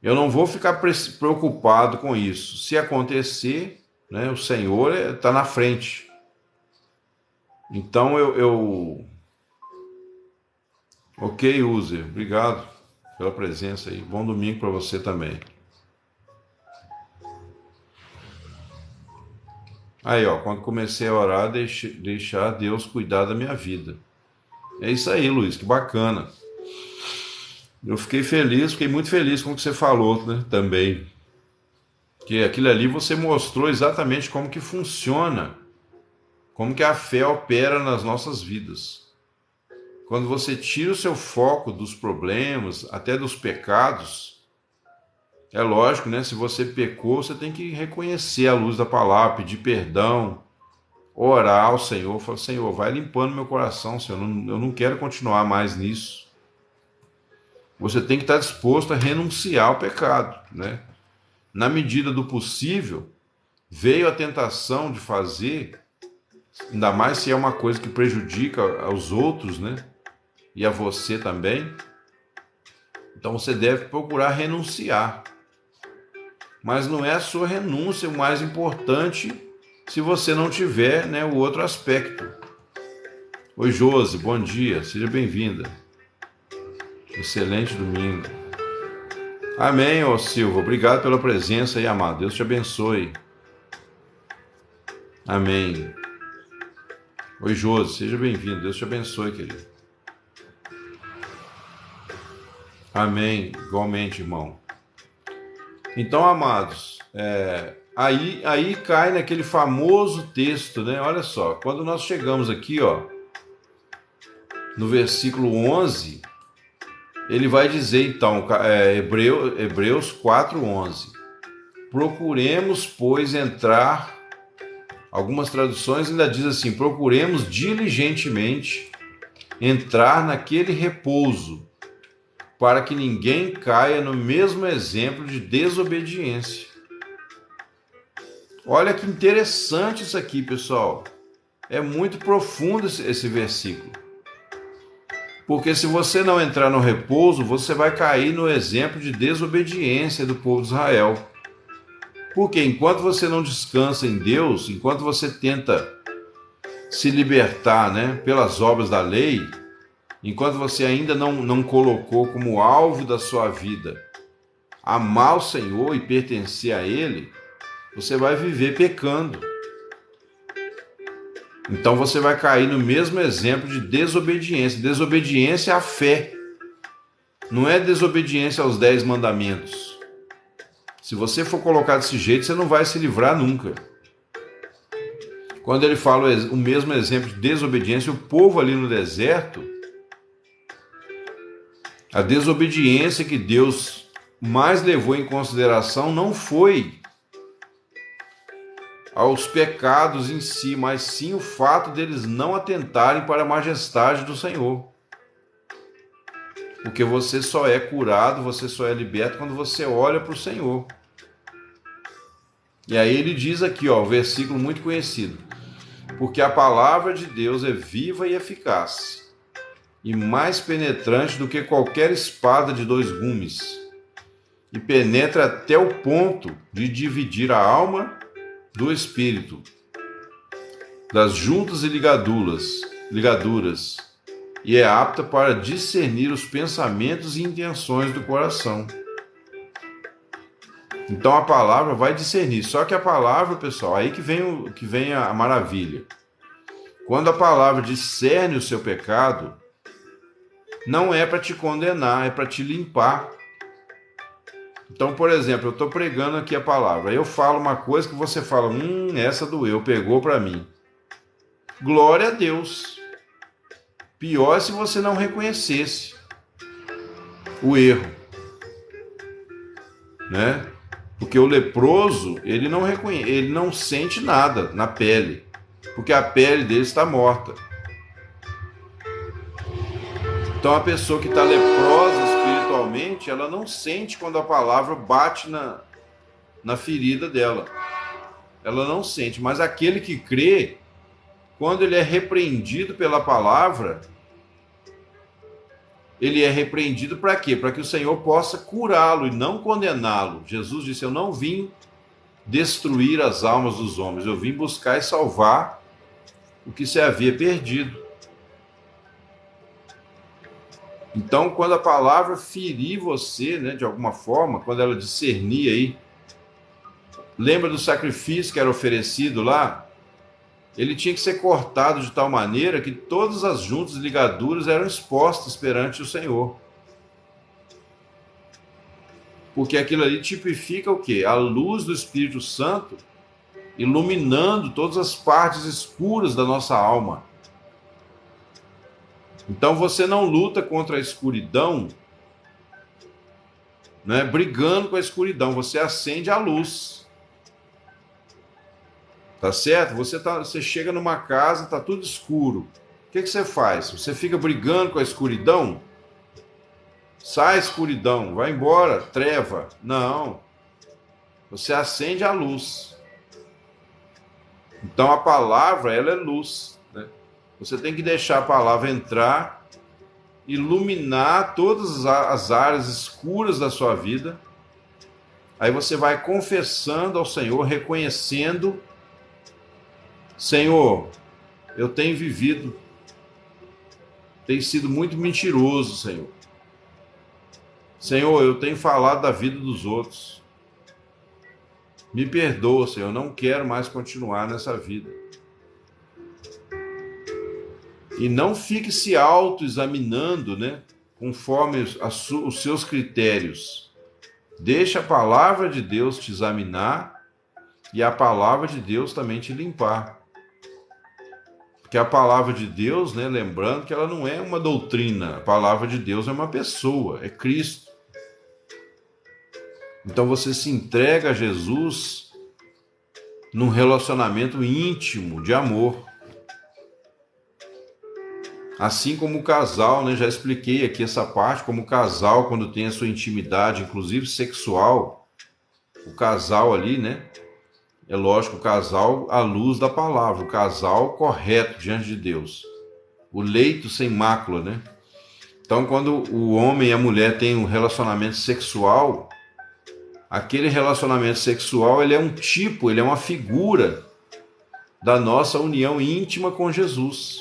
Eu não vou ficar preocupado com isso. Se acontecer, né, o Senhor está na frente. Então Ok, user, obrigado pela presença aí. Bom domingo para você também. Aí, ó, quando comecei a orar, deixar Deus cuidar da minha vida. É isso aí, Luiz, que bacana. Eu fiquei muito feliz com o que você falou, né, também. Que aquilo ali você mostrou exatamente como que funciona, como que a fé opera nas nossas vidas. Quando você tira o seu foco dos problemas, até dos pecados, é lógico, né? Se você pecou, você tem que reconhecer a luz da palavra, pedir perdão, orar ao Senhor, falar, Senhor, vai limpando meu coração, Senhor, eu não quero continuar mais nisso. Você tem que estar disposto a renunciar ao pecado, né? Na medida do possível, veio a tentação de fazer, ainda mais se é uma coisa que prejudica aos outros, né? E a você também. Então você deve procurar renunciar. Mas não é a sua renúncia o mais importante se você não tiver, né, o outro aspecto. Oi, Josi, bom dia, seja bem-vinda. Excelente domingo. Amém, ó Silva, obrigado pela presença aí, amado. Deus te abençoe. Amém. Oi, Josi, seja bem-vindo. Deus te abençoe, querido. Amém, igualmente, irmão. Então, amados, aí cai naquele famoso texto, né? Olha só, quando nós chegamos aqui, ó, no versículo 11, ele vai dizer, então, Hebreus 4:11, procuremos, pois, entrar, algumas traduções ainda diz assim, procuremos diligentemente entrar naquele repouso, para que ninguém caia no mesmo exemplo de desobediência. Olha que interessante isso aqui, pessoal. É muito profundo esse versículo. Porque se você não entrar no repouso, você vai cair no exemplo de desobediência do povo de Israel. Porque enquanto você não descansa em Deus, enquanto você tenta se libertar, né, pelas obras da lei, enquanto você ainda não colocou como alvo da sua vida amar o Senhor e pertencer a Ele, você vai viver pecando. Então você vai cair no mesmo exemplo de desobediência. Desobediência à fé. Não é desobediência aos 10 mandamentos. Se você for colocar desse jeito, você não vai se livrar nunca. Quando ele fala o mesmo exemplo de desobediência, o povo ali no deserto, a desobediência que Deus mais levou em consideração não foi aos pecados em si, mas sim o fato deles não atentarem para a majestade do Senhor. Porque você só é curado, você só é liberto quando você olha para o Senhor. E aí ele diz aqui, ó, um versículo muito conhecido. Porque a palavra de Deus é viva e eficaz, e mais penetrante do que qualquer espada de 2 gumes, e penetra até o ponto de dividir a alma do espírito, das juntas e ligaduras, e é apta para discernir os pensamentos e intenções do coração. Então a palavra vai discernir. Só que a palavra, pessoal, aí que vem a maravilha. Quando a palavra discerne o seu pecado, não é para te condenar, é para te limpar. Então, por exemplo, eu estou pregando aqui a palavra, eu falo uma coisa que você fala, essa doeu, pegou para mim. Glória a Deus. Pior é se você não reconhecesse o erro, né? Porque o leproso, ele não sente nada na pele, porque a pele dele está morta. Então a pessoa que está leprosa espiritualmente, ela não sente quando a palavra bate na ferida dela. Ela não sente, mas aquele que crê, quando ele é repreendido pela palavra, ele é repreendido para quê? Para que o Senhor possa curá-lo e não condená-lo. Jesus disse: eu não vim destruir as almas dos homens, eu vim buscar e salvar o que se havia perdido. Então, quando a palavra ferir você, né, de alguma forma, quando ela discernir aí, lembra do sacrifício que era oferecido lá? Ele tinha que ser cortado de tal maneira que todas as juntas e ligaduras eram expostas perante o Senhor. Porque aquilo ali tipifica o quê? A luz do Espírito Santo iluminando todas as partes escuras da nossa alma. Então você não luta contra a escuridão, né, brigando com a escuridão, você acende a luz. Tá certo? Você chega numa casa, tá tudo escuro. O que você faz? Você fica brigando com a escuridão? Sai escuridão, vai embora, treva. Não. Você acende a luz. Então a palavra, ela é luz, né? Você tem que deixar a palavra entrar, iluminar todas as áreas escuras da sua vida. Aí você vai confessando ao Senhor, reconhecendo: Senhor, eu tenho vivido, tenho sido muito mentiroso, Senhor. Senhor, eu tenho falado da vida dos outros. Me perdoa, Senhor, eu não quero mais continuar nessa vida. E não fique se autoexaminando, né, conforme os seus critérios. Deixa a palavra de Deus te examinar e a palavra de Deus também te limpar. Porque a palavra de Deus, né, lembrando que ela não é uma doutrina, a palavra de Deus é uma pessoa, é Cristo. Então você se entrega a Jesus num relacionamento íntimo de amor. Assim como o casal, né, já expliquei aqui essa parte, como o casal, quando tem a sua intimidade, inclusive sexual, o casal ali, né, é lógico, o casal à luz da palavra, o casal correto diante de Deus, o leito sem mácula, né? Então, quando o homem e a mulher têm um relacionamento sexual, aquele relacionamento sexual, ele é um tipo, ele é uma figura da nossa união íntima com Jesus.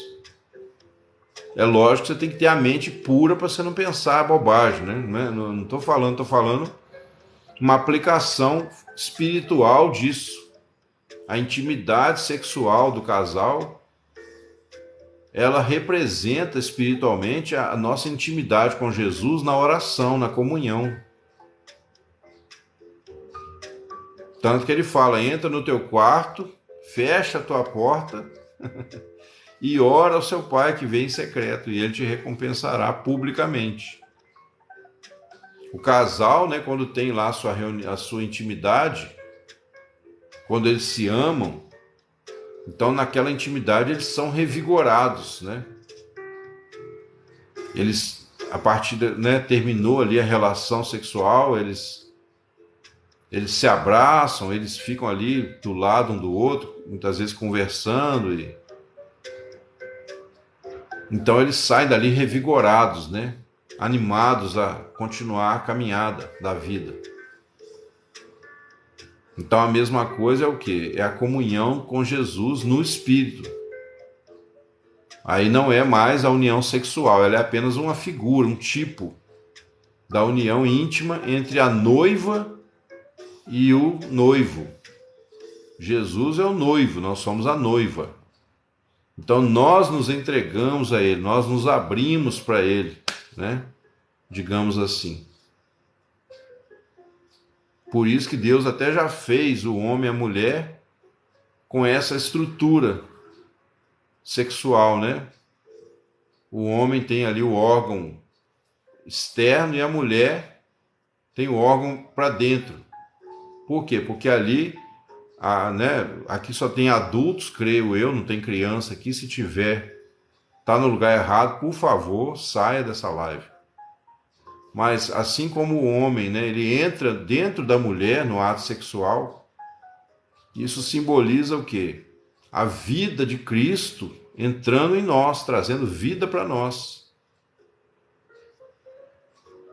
É lógico que você tem que ter a mente pura para você não pensar bobagem, né? Não estou falando, estou falando uma aplicação espiritual disso. A intimidade sexual do casal, ela representa espiritualmente a nossa intimidade com Jesus na oração, na comunhão. Tanto que ele fala: entra no teu quarto, fecha a tua porta e ora ao seu pai que vem em secreto, e ele te recompensará publicamente. O casal, né, quando tem lá a sua intimidade, quando eles se amam, então naquela intimidade eles são revigorados, né? Eles, a partir, né, terminou ali a relação sexual, eles se abraçam, eles ficam ali do lado um do outro, muitas vezes conversando, então eles saem dali revigorados, né? Animados a continuar a caminhada da vida. Então a mesma coisa é o quê? É a comunhão com Jesus no Espírito. Aí não é mais a união sexual, ela é apenas uma figura, um tipo da união íntima entre a noiva e o noivo. Jesus é o noivo, nós somos a noiva. Então nós nos entregamos a Ele, nós nos abrimos para Ele, né? Digamos assim. Por isso que Deus até já fez o homem e a mulher com essa estrutura sexual, né? O homem tem ali o órgão externo e a mulher tem o órgão para dentro. Por quê? Porque ali, né, aqui só tem adultos, creio eu, não tem criança aqui. Se tiver, tá no lugar errado, por favor, saia dessa live. Mas assim como o homem, né, ele entra dentro da mulher no ato sexual, isso simboliza o quê? A vida de Cristo entrando em nós, trazendo vida para nós.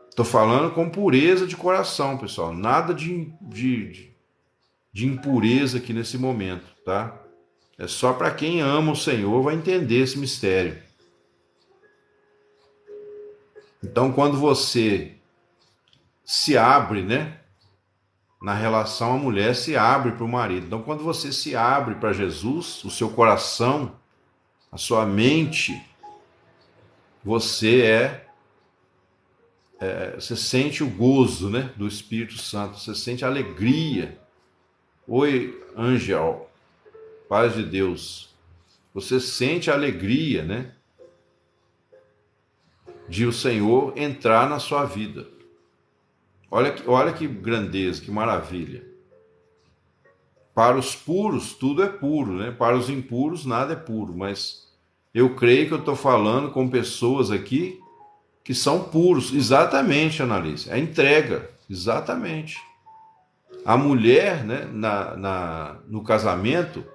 Estou falando com pureza de coração, pessoal. Nada de impureza aqui nesse momento, tá? É só para quem ama o Senhor vai entender esse mistério. Então, quando você se abre, né? Na relação, a mulher se abre para o marido. Então, quando você se abre para Jesus, o seu coração, a sua mente, você você sente o gozo, né, do Espírito Santo, você sente a alegria. Oi, Angel, paz de Deus. Você sente a alegria, né, de o Senhor entrar na sua vida. Olha que grandeza, que maravilha. Para os puros, tudo é puro, né? Para os impuros, nada é puro. Mas eu creio que eu estou falando com pessoas aqui que são puros. Exatamente, Annalise. A entrega, exatamente. A mulher, né, no casamento,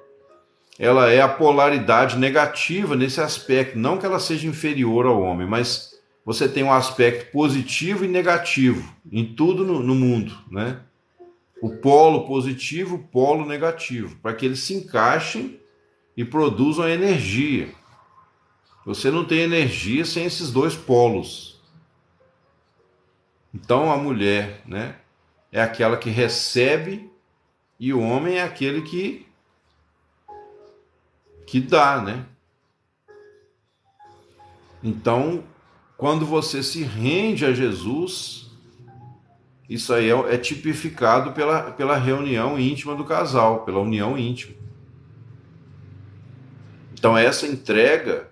ela é a polaridade negativa nesse aspecto. Não que ela seja inferior ao homem, mas você tem um aspecto positivo e negativo em tudo no mundo, né? O polo positivo, o polo negativo, para que eles se encaixem e produzam energia. Você não tem energia sem esses dois polos. Então a mulher, né, é aquela que recebe e o homem é aquele que dá, né? Então, quando você se rende a Jesus, isso aí é tipificado pela reunião íntima do casal, pela união íntima. Então, essa entrega,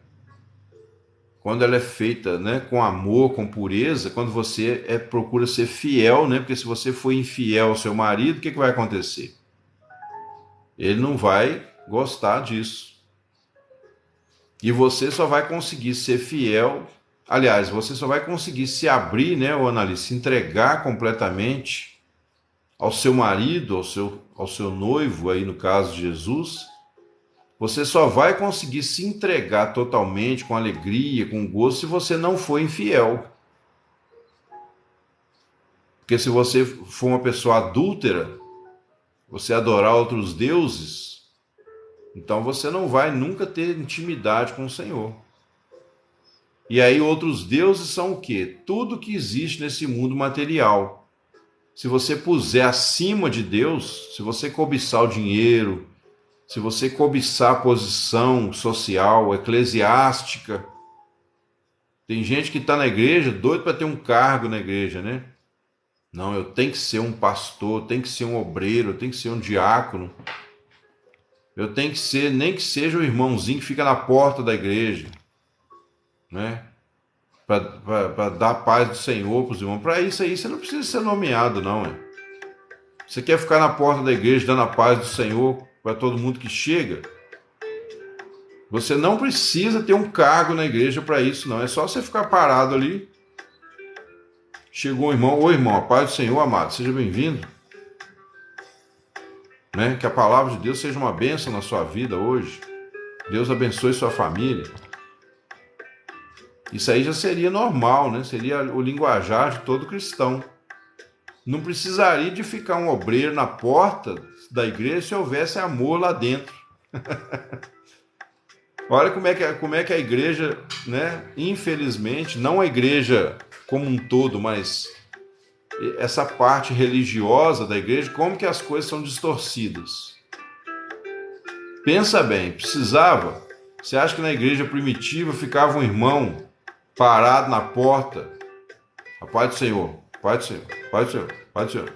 quando ela é feita, né, com amor, com pureza, quando você procura ser fiel, né? Porque se você for infiel ao seu marido, o que vai acontecer? Ele não vai gostar disso. E você só vai conseguir ser fiel. Aliás, você só vai conseguir se abrir, né, ou Annalise, se entregar completamente ao seu marido, ao seu noivo, aí no caso de Jesus. Você só vai conseguir se entregar totalmente, com alegria, com gosto, se você não for infiel. Porque se você for uma pessoa adúltera, você adorar outros deuses, então você não vai nunca ter intimidade com o Senhor. E aí outros deuses são o quê? Tudo que existe nesse mundo material. Se você puser acima de Deus, se você cobiçar o dinheiro, se você cobiçar a posição social, eclesiástica, tem gente que está na igreja doido para ter um cargo na igreja, né? Não, eu tenho que ser um pastor, tenho que ser um obreiro, eu tenho que ser um diácono. Eu tenho que ser, nem que seja o irmãozinho que fica na porta da igreja, né? Para dar a paz do Senhor para os irmãos. Para isso aí, você não precisa ser nomeado, não. Você quer ficar na porta da igreja dando a paz do Senhor para todo mundo que chega? Você não precisa ter um cargo na igreja para isso, não. É só você ficar parado ali. Chegou um irmão, oi irmão, a paz do Senhor, amado, seja bem-vindo. Né? Que a palavra de Deus seja uma bênção na sua vida hoje. Deus abençoe sua família. Isso aí já seria normal, né? Seria o linguajar de todo cristão. Não precisaria de ficar um obreiro na porta da igreja se houvesse amor lá dentro. Olha como é que a igreja, né? Infelizmente, não a igreja como um todo, mas essa parte religiosa da igreja, como que as coisas são distorcidas. Pensa bem, precisava. Você acha que na igreja primitiva ficava um irmão parado na porta? A paz do Senhor, paz do Senhor, paz do Senhor, paz do Senhor.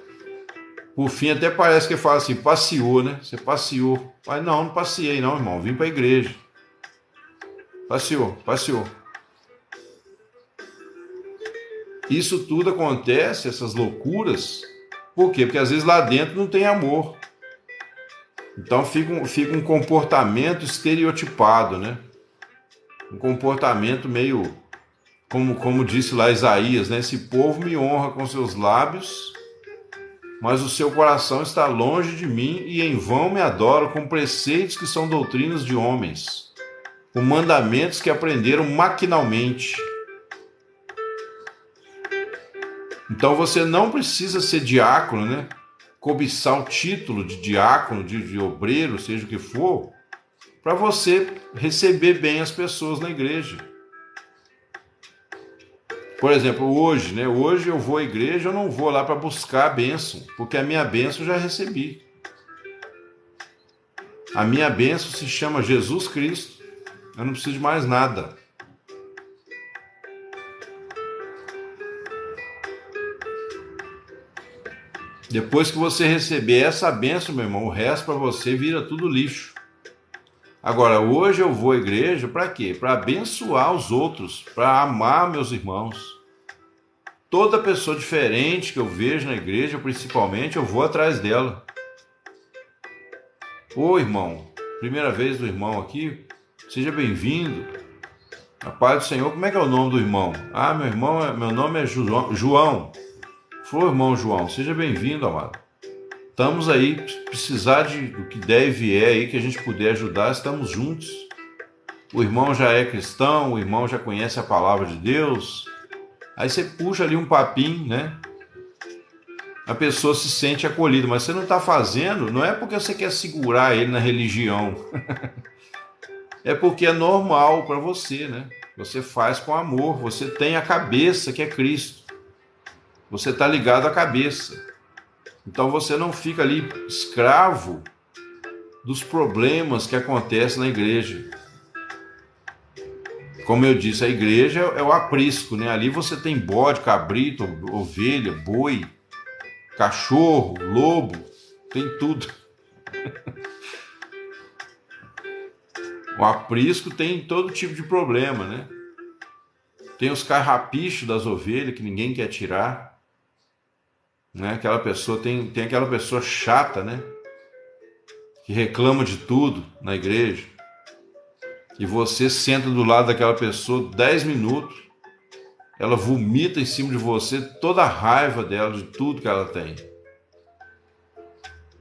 Por fim, até parece que fala assim, passeou, né? Você passeou. Mas não passeei não, irmão, vim para a igreja. Passeou. Isso tudo acontece, essas loucuras, por quê? Porque às vezes lá dentro não tem amor. Então fica um comportamento estereotipado, né? Um comportamento meio como disse lá Isaías, né? Esse povo me honra com seus lábios, mas o seu coração está longe de mim e em vão me adora com preceitos que são doutrinas de homens, com mandamentos que aprenderam maquinalmente. Então você não precisa ser diácono, né? Cobiçar o título de diácono, de obreiro, seja o que for, para você receber bem as pessoas na igreja. Por exemplo, hoje, né? Hoje eu vou à igreja, eu não vou lá para buscar a bênção, porque a minha bênção eu já recebi. A minha bênção se chama Jesus Cristo. Eu não preciso de mais nada. Depois que você receber essa bênção, meu irmão, o resto para você vira tudo lixo. Agora, hoje eu vou à igreja para quê? Para abençoar os outros, para amar meus irmãos. Toda pessoa diferente que eu vejo na igreja, principalmente, eu vou atrás dela. Ô irmão, primeira vez do irmão aqui, seja bem-vindo. A paz do Senhor, como é que é o nome do irmão? Ah, meu nome é João. Falou, irmão João, seja bem-vindo, amado. Estamos aí, precisar do que der e vier aí, que a gente puder ajudar, estamos juntos. O irmão já é cristão, o irmão já conhece a palavra de Deus. Aí você puxa ali um papinho, né? A pessoa se sente acolhida, mas você não está fazendo, não é porque você quer segurar ele na religião. É porque é normal para você, né? Você faz com amor, você tem a cabeça que é Cristo. Você está ligado à cabeça. Então você não fica ali escravo dos problemas que acontecem na igreja. Como eu disse, a igreja é o aprisco, né? Ali você tem bode, cabrito, ovelha, boi, cachorro, lobo, tem tudo. O aprisco tem todo tipo de problema, né? Tem os carrapichos das ovelhas que ninguém quer tirar. Né? Aquela pessoa tem aquela pessoa chata, né? Que reclama de tudo na igreja. E você senta do lado daquela pessoa 10 minutos, ela vomita em cima de você toda a raiva dela, de tudo que ela tem.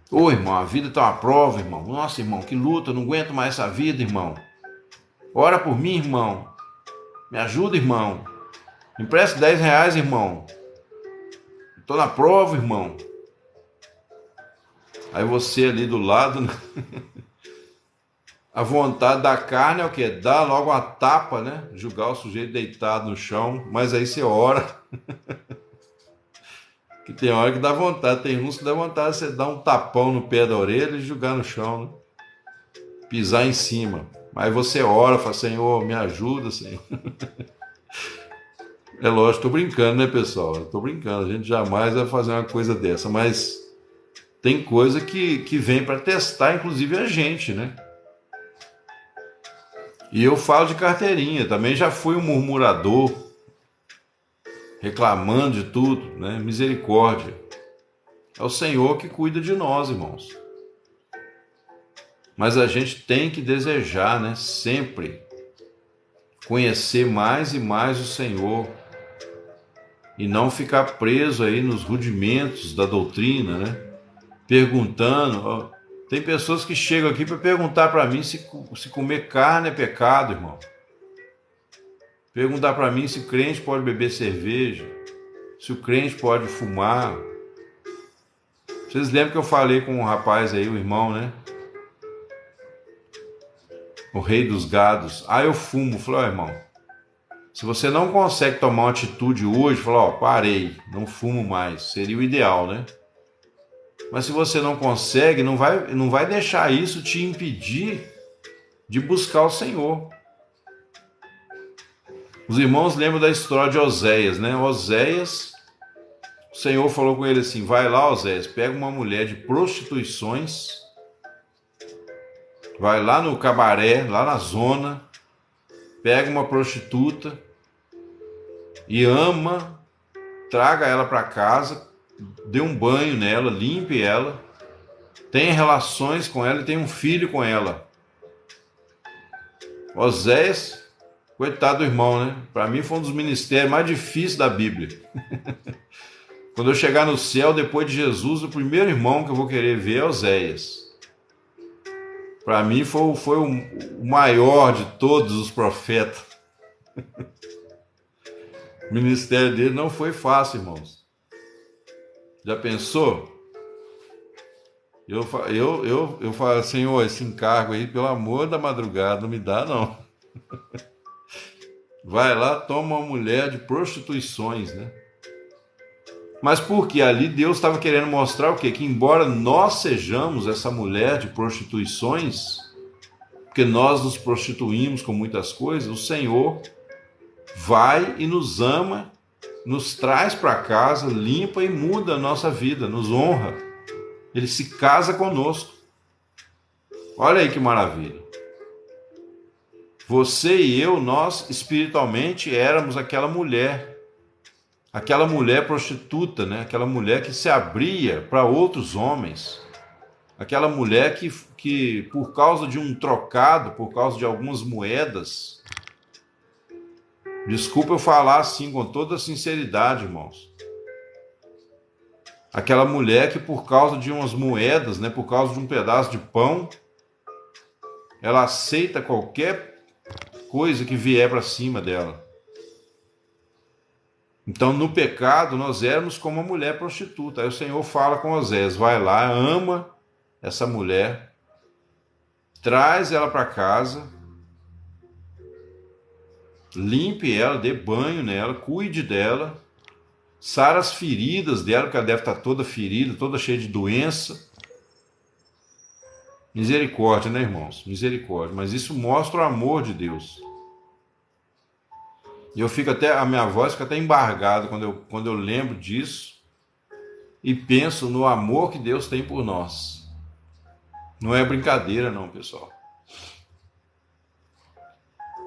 Ô irmão, a vida tá uma prova, irmão. Nossa, irmão, que luta, eu não aguento mais essa vida, irmão. Ora por mim, irmão. Me ajuda, irmão. Me empresta R$10, irmão. Tô na prova, irmão. Aí você ali do lado, né? A vontade da carne é o quê? Dá logo uma tapa, né? Julgar o sujeito deitado no chão, mas aí você ora. Que tem hora que dá vontade, tem uns que dá vontade de você dar um tapão no pé da orelha e jogar no chão, né? Pisar em cima. Aí você ora, fala, Senhor, me ajuda, Senhor. É lógico, tô brincando, né, pessoal? Eu tô brincando, a gente jamais vai fazer uma coisa dessa, mas tem coisa que vem para testar, inclusive a gente, né? E eu falo de carteirinha, também já fui um murmurador, reclamando de tudo, né? Misericórdia. É o Senhor que cuida de nós, irmãos. Mas a gente tem que desejar, né, sempre conhecer mais e mais o Senhor. E não ficar preso aí nos rudimentos da doutrina, né? Perguntando. Ó, tem pessoas que chegam aqui para perguntar para mim se comer carne é pecado, irmão. Perguntar para mim se o crente pode beber cerveja, se o crente pode fumar. Vocês lembram que eu falei com um rapaz aí, o irmão, né? O rei dos gados. Ah, eu fumo. Falei, ó, irmão, se você não consegue tomar uma atitude hoje, falar, ó, parei, não fumo mais, seria o ideal, né? Mas se você não consegue, não vai deixar isso te impedir de buscar o Senhor. Os irmãos lembram da história de Oséias, né? Oséias, o Senhor falou com ele assim, vai lá, Oséias, pega uma mulher de prostituições, vai lá no cabaré, lá na zona, pega uma prostituta e ama, traga ela para casa, dê um banho nela, limpe ela, tenha relações com ela e tenha um filho com ela. Oséias Coitado do irmão, né? Para mim foi um dos ministérios mais difíceis da Bíblia. Quando eu chegar no céu, depois de Jesus, o primeiro irmão que eu vou querer ver é Oséias. Para mim foi o maior de todos os profetas. O ministério dele não foi fácil, irmãos. Já pensou? Eu falo, Senhor, esse encargo aí, pelo amor da madrugada, não me dá, não. Vai lá, toma uma mulher de prostituições, né? Mas porque ali Deus estava querendo mostrar o quê? Que embora nós sejamos essa mulher de prostituições, porque nós nos prostituímos com muitas coisas, o Senhor vai e nos ama, nos traz para casa, limpa e muda a nossa vida, nos honra. Ele se casa conosco. Olha aí que maravilha. Você e eu, nós espiritualmente éramos aquela mulher prostituta, né? Aquela mulher que se abria para outros homens, aquela mulher que por causa de um trocado, por causa de algumas moedas, desculpa eu falar assim com toda sinceridade, irmãos, aquela mulher que por causa de umas moedas, né? Por causa de um pedaço de pão, ela aceita qualquer coisa que vier para cima dela. Então, no pecado, nós éramos como uma mulher prostituta. Aí o Senhor fala com Oséias, vai lá, ama essa mulher, traz ela para casa, limpe ela, dê banho nela, cuide dela, sara as feridas dela, porque ela deve estar toda ferida, toda cheia de doença. Misericórdia, né, irmãos? Misericórdia. Mas isso mostra o amor de Deus. E a minha voz fica até embargada quando eu lembro disso e penso no amor que Deus tem por nós. Não é brincadeira não, pessoal.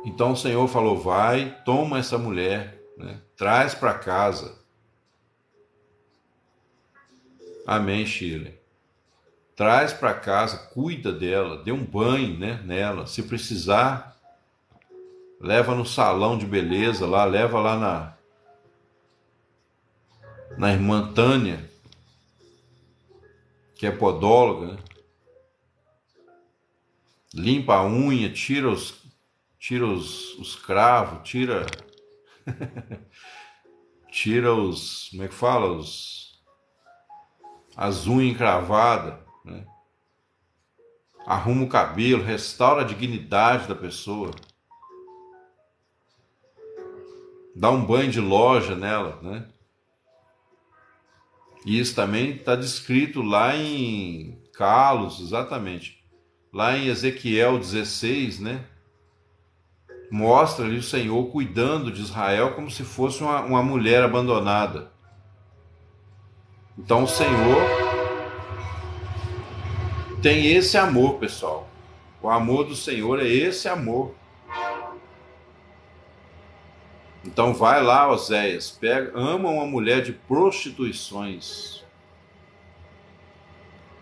Então o Senhor falou, vai, toma essa mulher, né, traz para casa. Amém, Shirley. Traz para casa, cuida dela, dê um banho, né, nela. Se precisar, leva no salão de beleza lá, leva lá na irmã Tânia, que é podóloga, né? Limpa a unha, tira os cravos, tira os, como é que fala, as unhas encravadas, né? Arruma o cabelo, restaura a dignidade da pessoa. Dá um banho de loja nela, né? E isso também está descrito lá em Carlos, exatamente. Lá em Ezequiel 16, né? Mostra ali o Senhor cuidando de Israel como se fosse uma mulher abandonada. Então o Senhor tem esse amor, pessoal. O amor do Senhor é esse amor. Então vai lá, Oséias, ama uma mulher de prostituições.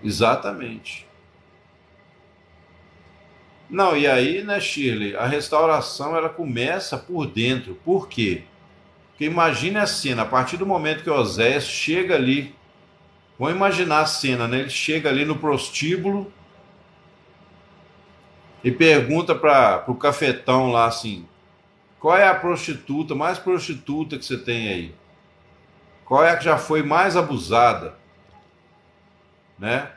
Exatamente. Não, e aí, né, Shirley, a restauração ela começa por dentro. Por quê? Porque imagine a cena, a partir do momento que Oséias chega ali, vamos imaginar a cena, né? Ele chega ali no prostíbulo e pergunta para o cafetão lá assim, qual é a prostituta, mais prostituta que você tem aí? Qual é a que já foi mais abusada? Né?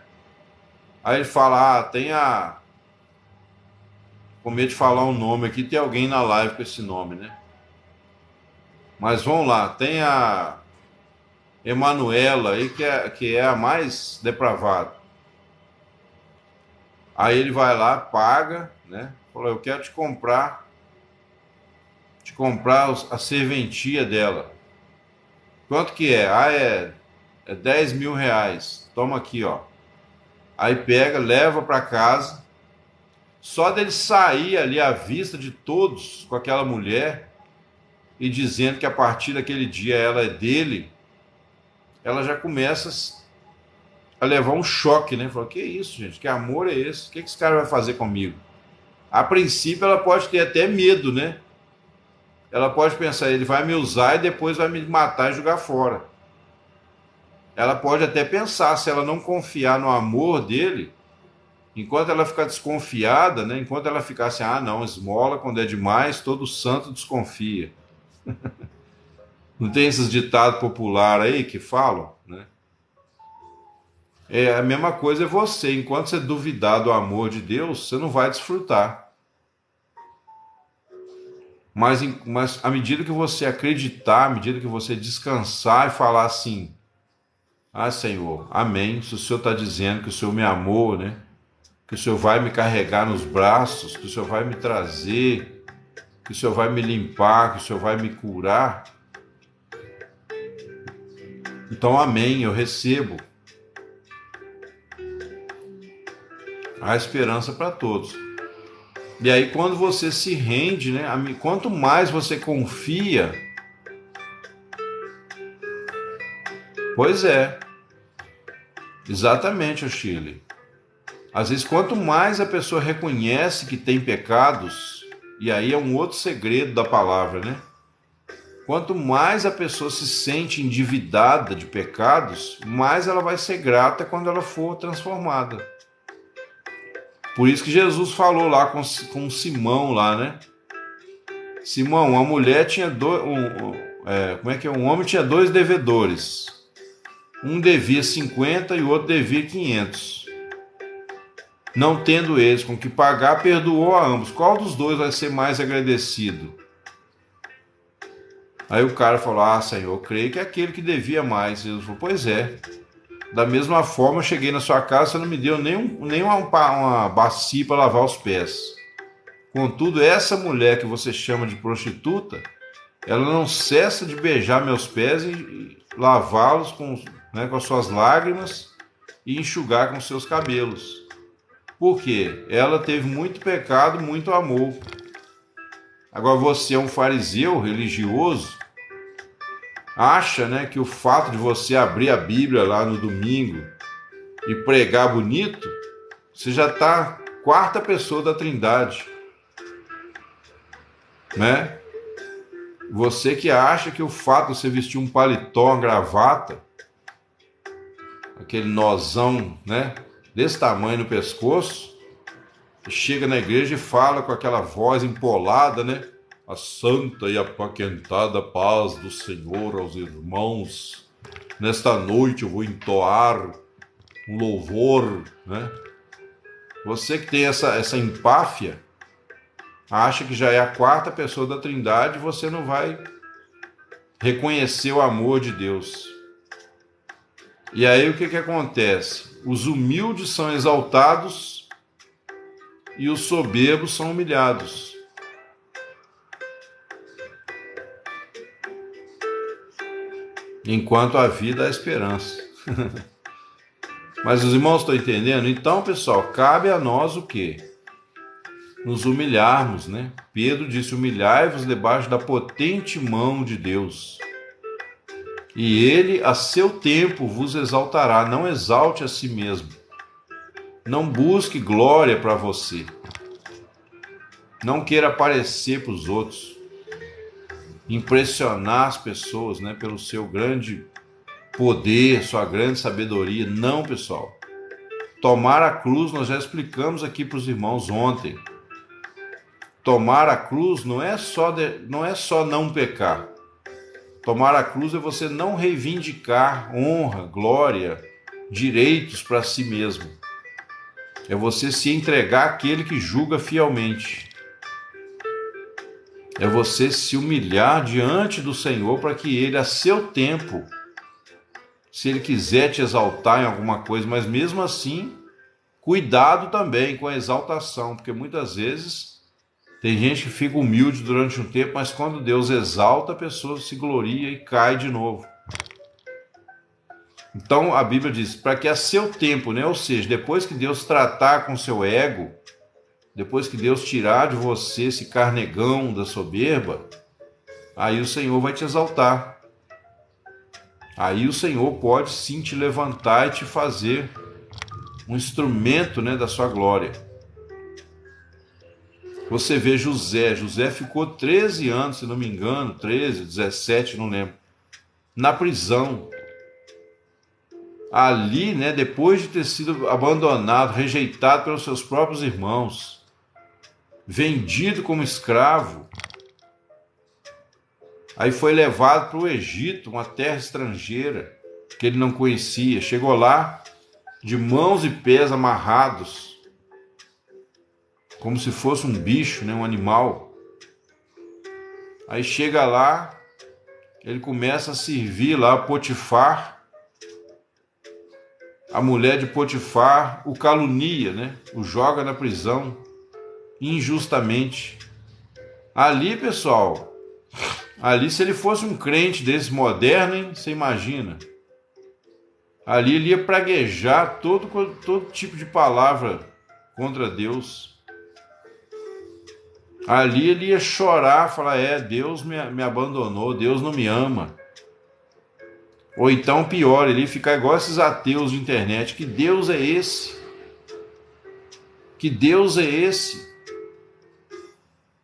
Aí ele fala, tem a... Com medo de falar um nome aqui, tem alguém na live com esse nome, né? Mas vamos lá, tem a Emanuela aí, que é a mais depravada. Aí ele vai lá, paga, né? Fala, eu quero te comprar a serventia dela. Quanto que é? É 10 mil reais. Toma aqui, ó. Aí pega, leva para casa. Só dele sair ali à vista de todos com aquela mulher e dizendo que a partir daquele dia ela é dele, ela já começa a levar um choque, né? Fala, que isso, gente? Que amor é esse? O que esse cara vai fazer comigo? A princípio ela pode ter até medo, né? ela pode pensar, ele vai me usar e depois vai me matar e jogar fora. Ela pode até pensar, se ela não confiar no amor dele, enquanto ela ficar desconfiada, né? Enquanto ela ficar assim, não, esmola, quando é demais, todo santo desconfia. Não tem esses ditados populares aí que falam, né? A mesma coisa é você, enquanto você duvidar do amor de Deus, você não vai desfrutar. Mas à medida que você acreditar, à medida que você descansar e falar assim, Senhor, amém, se o Senhor está dizendo que o Senhor me amou, né? Que o Senhor vai me carregar nos braços, que o Senhor vai me trazer, que o Senhor vai me limpar, que o Senhor vai me curar. Então, amém, eu recebo. Há esperança para todos. E aí, quando você se rende, né? Quanto mais você confia, pois é, exatamente, o Chile. Às vezes, quanto mais a pessoa reconhece que tem pecados, e aí é um outro segredo da palavra, né? Quanto mais a pessoa se sente endividada de pecados, mais ela vai ser grata quando ela for transformada. Por isso que Jesus falou lá com Simão lá, né? Simão, uma mulher tinha um homem tinha 2 devedores. Um devia 50 e o outro devia 500. Não tendo eles com que pagar, perdoou a ambos. Qual dos dois vai ser mais agradecido? Aí o cara falou, Senhor, eu creio que é aquele que devia mais. Jesus falou, pois é. Da mesma forma, eu cheguei na sua casa, você não me deu nem uma bacia para lavar os pés. Contudo, essa mulher que você chama de prostituta, ela não cessa de beijar meus pés e lavá-los com as suas lágrimas e enxugar com seus cabelos. Por quê? Ela teve muito pecado, muito amor. Agora você é um fariseu religioso, acha, né, que o fato de você abrir a Bíblia lá no domingo e pregar bonito, você já está 4ª pessoa da Trindade, né? Você que acha que o fato de você vestir um paletó, uma gravata, aquele nozão, né, desse tamanho no pescoço, chega na igreja e fala com aquela voz empolada, né? A santa e apaquentada paz do Senhor aos irmãos. Nesta noite eu vou entoar um louvor, né? Você que tem essa empáfia, acha que já é a 4ª pessoa da Trindade, você não vai reconhecer o amor de Deus. E aí o que acontece? Os humildes são exaltados e os soberbos são humilhados. Enquanto a vida há esperança. Mas os irmãos estão entendendo? Então, pessoal, cabe a nós o quê? Nos humilharmos, né? Pedro disse, humilhai-vos debaixo da potente mão de Deus. E ele, a seu tempo, vos exaltará. Não exalte a si mesmo. Não busque glória para você. Não queira aparecer para os outros. Impressionar as pessoas, né, pelo seu grande poder, sua grande sabedoria. Não, pessoal. Tomar a cruz, nós já explicamos aqui para os irmãos ontem. Tomar a cruz não é só não pecar. Tomar a cruz é você não reivindicar honra, glória, direitos para si mesmo. É você se entregar àquele que julga fielmente. É você se humilhar diante do Senhor para que Ele, a seu tempo, se Ele quiser te exaltar em alguma coisa, mas mesmo assim, cuidado também com a exaltação, porque muitas vezes tem gente que fica humilde durante um tempo, mas quando Deus exalta, a pessoa se gloria e cai de novo. Então a Bíblia diz, para que a seu tempo, né? Ou seja, depois que Deus tratar com seu ego, depois que Deus tirar de você esse carnegão da soberba, aí o Senhor vai te exaltar. Aí o Senhor pode sim te levantar e te fazer um instrumento, né, da sua glória. Você vê José ficou 13 anos, se não me engano, 13, 17, não lembro, na prisão. Ali, né, depois de ter sido abandonado, rejeitado pelos seus próprios irmãos, vendido como escravo, aí foi levado para o Egito, uma terra estrangeira que ele não conhecia. Chegou lá de mãos e pés amarrados, como se fosse um bicho, né, um animal. Aí chega lá, ele começa a servir lá Potifar. A mulher de Potifar o calunia, né, o joga na prisão injustamente. Ali, pessoal, ali se ele fosse um crente desse moderno, hein, você imagina? Ali ele ia praguejar todo tipo de palavra contra Deus. Ali ele ia chorar, falar, Deus me abandonou, Deus não me ama. Ou então, pior, ele ia ficar igual esses ateus de internet. Que Deus é esse? Que Deus é esse?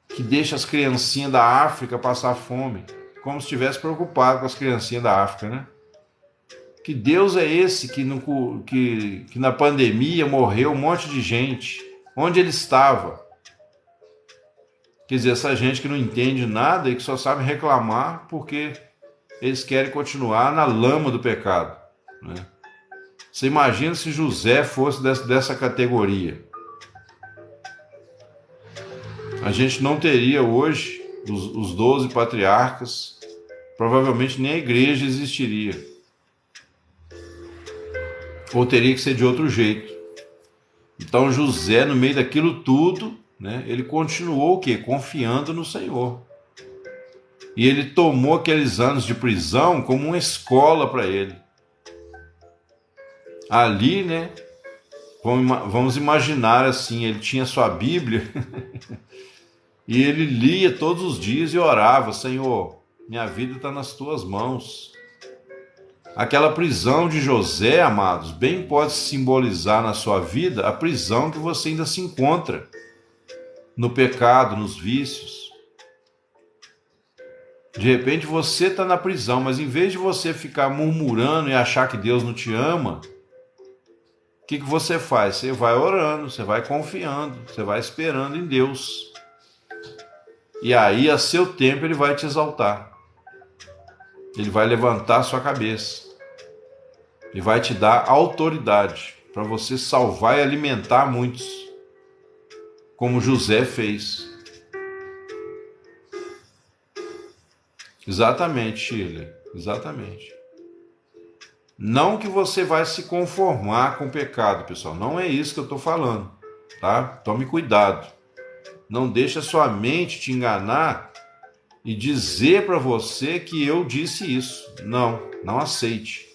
Que deixa as criancinhas da África passar fome. Como se estivesse preocupado com as criancinhas da África, né? Que Deus é esse que na pandemia morreu um monte de gente? Onde ele estava? Quer dizer, essa gente que não entende nada e que só sabe reclamar porque eles querem continuar na lama do pecado, né? Você imagina se José fosse dessa categoria. A gente não teria hoje os 12 patriarcas, provavelmente nem a igreja existiria. Ou teria que ser de outro jeito. Então José, no meio daquilo tudo, né, ele continuou o quê? Confiando no Senhor. E ele tomou aqueles anos de prisão como uma escola para ele. Ali, né, vamos imaginar assim, ele tinha sua Bíblia e ele lia todos os dias e orava, Senhor, minha vida está nas tuas mãos. Aquela prisão de José, amados, bem pode simbolizar na sua vida a prisão que você ainda se encontra no pecado, nos vícios. De repente você está na prisão, mas em vez de você ficar murmurando e achar que Deus não te ama, o que você faz? Você vai orando, você vai confiando, você vai esperando em Deus. E aí, a seu tempo, Ele vai te exaltar. Ele vai levantar a sua cabeça. Ele vai te dar autoridade para você salvar e alimentar muitos, como José fez. Exatamente, Shirley. Exatamente. Não que você vai se conformar com o pecado, pessoal. Não é isso que eu estou falando, tá? Tome cuidado. Não deixe a sua mente te enganar e dizer para você que eu disse isso. Não aceite.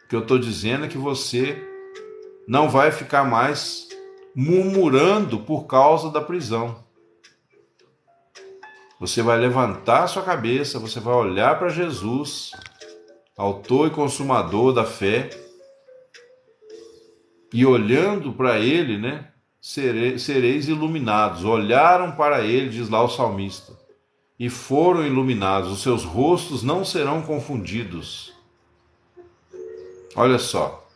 O que eu estou dizendo é que você não vai ficar mais murmurando por causa da prisão. Você vai levantar a sua cabeça, você vai olhar para Jesus, autor e consumador da fé, e olhando para Ele, né, sereis iluminados. Olharam para Ele, diz lá o salmista, e foram iluminados. Os seus rostos não serão confundidos. Olha só.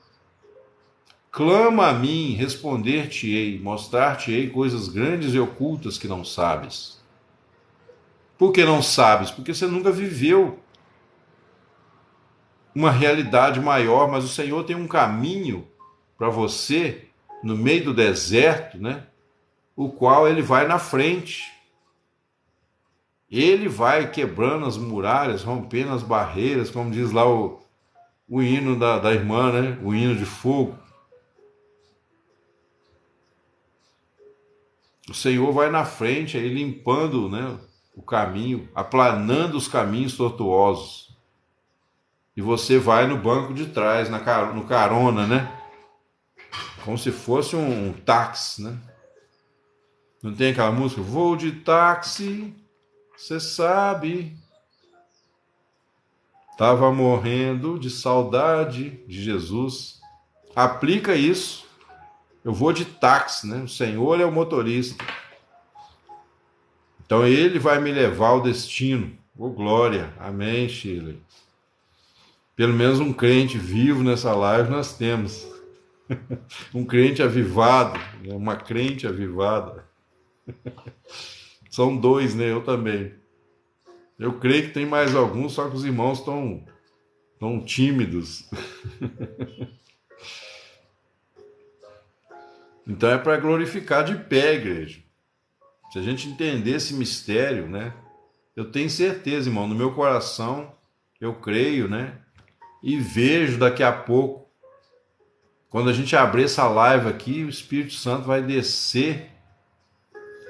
Clama a mim, responder-te-ei, mostrar-te-ei coisas grandes e ocultas que não sabes. Por que não sabes? Porque você nunca viveu uma realidade maior, mas o Senhor tem um caminho para você no meio do deserto, né? O qual Ele vai na frente. Ele vai quebrando as muralhas, rompendo as barreiras, como diz lá o hino da irmã, né? O hino de fogo. O Senhor vai na frente, aí limpando, né, o caminho, aplanando os caminhos tortuosos. E você vai no banco de trás, no carona, né? Como se fosse um táxi, né? Não tem aquela música? Vou de táxi, você sabe. Estava morrendo de saudade de Jesus. Aplica isso. Eu vou de táxi, né? O Senhor é o motorista. Então ele vai me levar ao destino. Ô, glória. Amém, Shirley. Pelo menos um crente vivo nessa live nós temos. Um crente avivado, né? Uma crente avivada. São dois, né? Eu também. Eu creio que tem mais alguns, só que os irmãos estão tímidos. Então é para glorificar de pé, igreja. Se a gente entender esse mistério, né? Eu tenho certeza, irmão, no meu coração, eu creio, né? E vejo daqui a pouco, quando a gente abrir essa live aqui, o Espírito Santo vai descer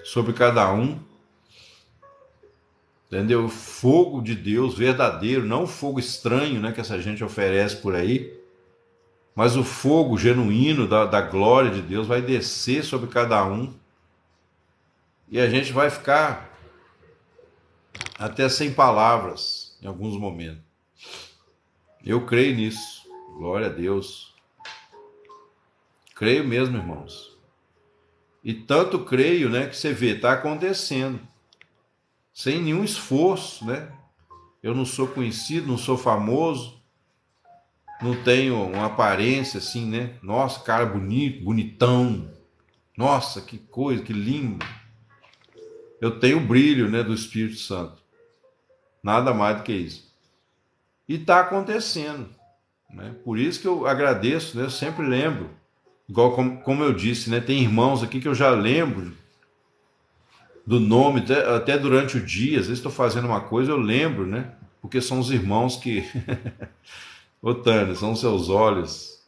sobre cada um. Entendeu? O fogo de Deus verdadeiro, não o fogo estranho, né, que essa gente oferece por aí, mas o fogo genuíno da glória de Deus vai descer sobre cada um. E a gente vai ficar até sem palavras em alguns momentos. Eu creio nisso. Glória a Deus. Creio mesmo, irmãos. E tanto creio, né, que você vê, está acontecendo. Sem nenhum esforço, né? Eu não sou conhecido, não sou famoso, não tenho uma aparência assim, né? Nossa, cara bonito, bonitão. Nossa, que coisa, que lindo. Eu tenho o brilho, né, do Espírito Santo. Nada mais do que isso. E está acontecendo, né? Por isso que eu agradeço, né? Eu sempre lembro. Igual como eu disse, né? Tem irmãos aqui que eu já lembro do nome, até durante o dia. Às vezes estou fazendo uma coisa, eu lembro, né? Porque são os irmãos que... Ô, Tânia, são os seus olhos.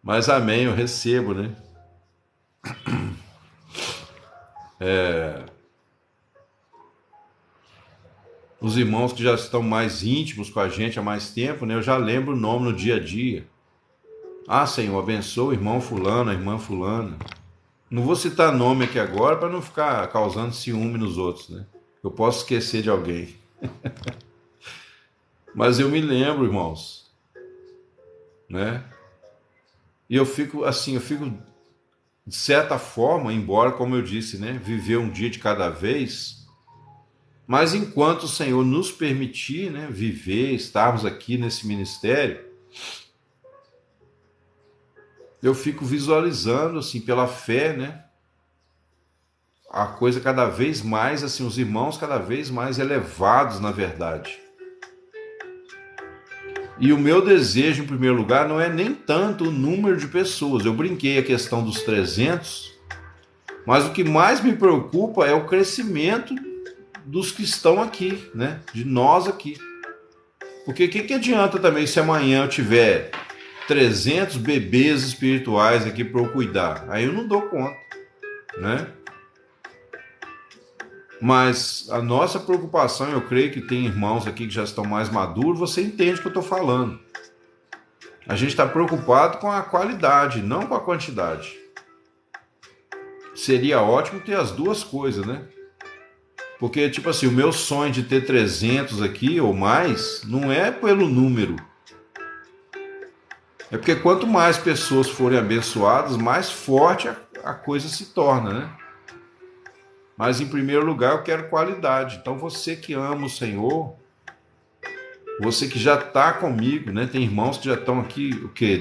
Mas amém, eu recebo, né? Os irmãos que já estão mais íntimos com a gente há mais tempo, né? Eu já lembro o nome no dia a dia. Ah, Senhor, abençoa o irmão fulano, a irmã fulana. Não vou citar nome aqui agora para não ficar causando ciúme nos outros, né? Eu posso esquecer de alguém. Mas eu me lembro, irmãos, né? E eu fico assim, de certa forma, embora, como eu disse, né, viver um dia de cada vez, mas enquanto o Senhor nos permitir, né, viver, estarmos aqui nesse ministério, eu fico visualizando, assim, pela fé, né, a coisa cada vez mais, assim, os irmãos cada vez mais elevados na verdade. E o meu desejo, em primeiro lugar, não é nem tanto o número de pessoas. Eu brinquei a questão dos 300, mas o que mais me preocupa é o crescimento dos que estão aqui, né? De nós aqui. Porque o que adianta também se amanhã eu tiver 300 bebês espirituais aqui para eu cuidar? Aí eu não dou conta, né? Mas a nossa preocupação, eu creio que tem irmãos aqui que já estão mais maduros, você entende o que eu estou falando. A gente está preocupado com a qualidade, não com a quantidade. Seria ótimo ter as duas coisas, né? Porque, tipo assim, o meu sonho de ter 300 aqui ou mais, não é pelo número. É porque quanto mais pessoas forem abençoadas, mais forte a coisa se torna, né? Mas, em primeiro lugar, eu quero qualidade. Então, você que ama o Senhor, você que já está comigo, né? Tem irmãos que já estão aqui,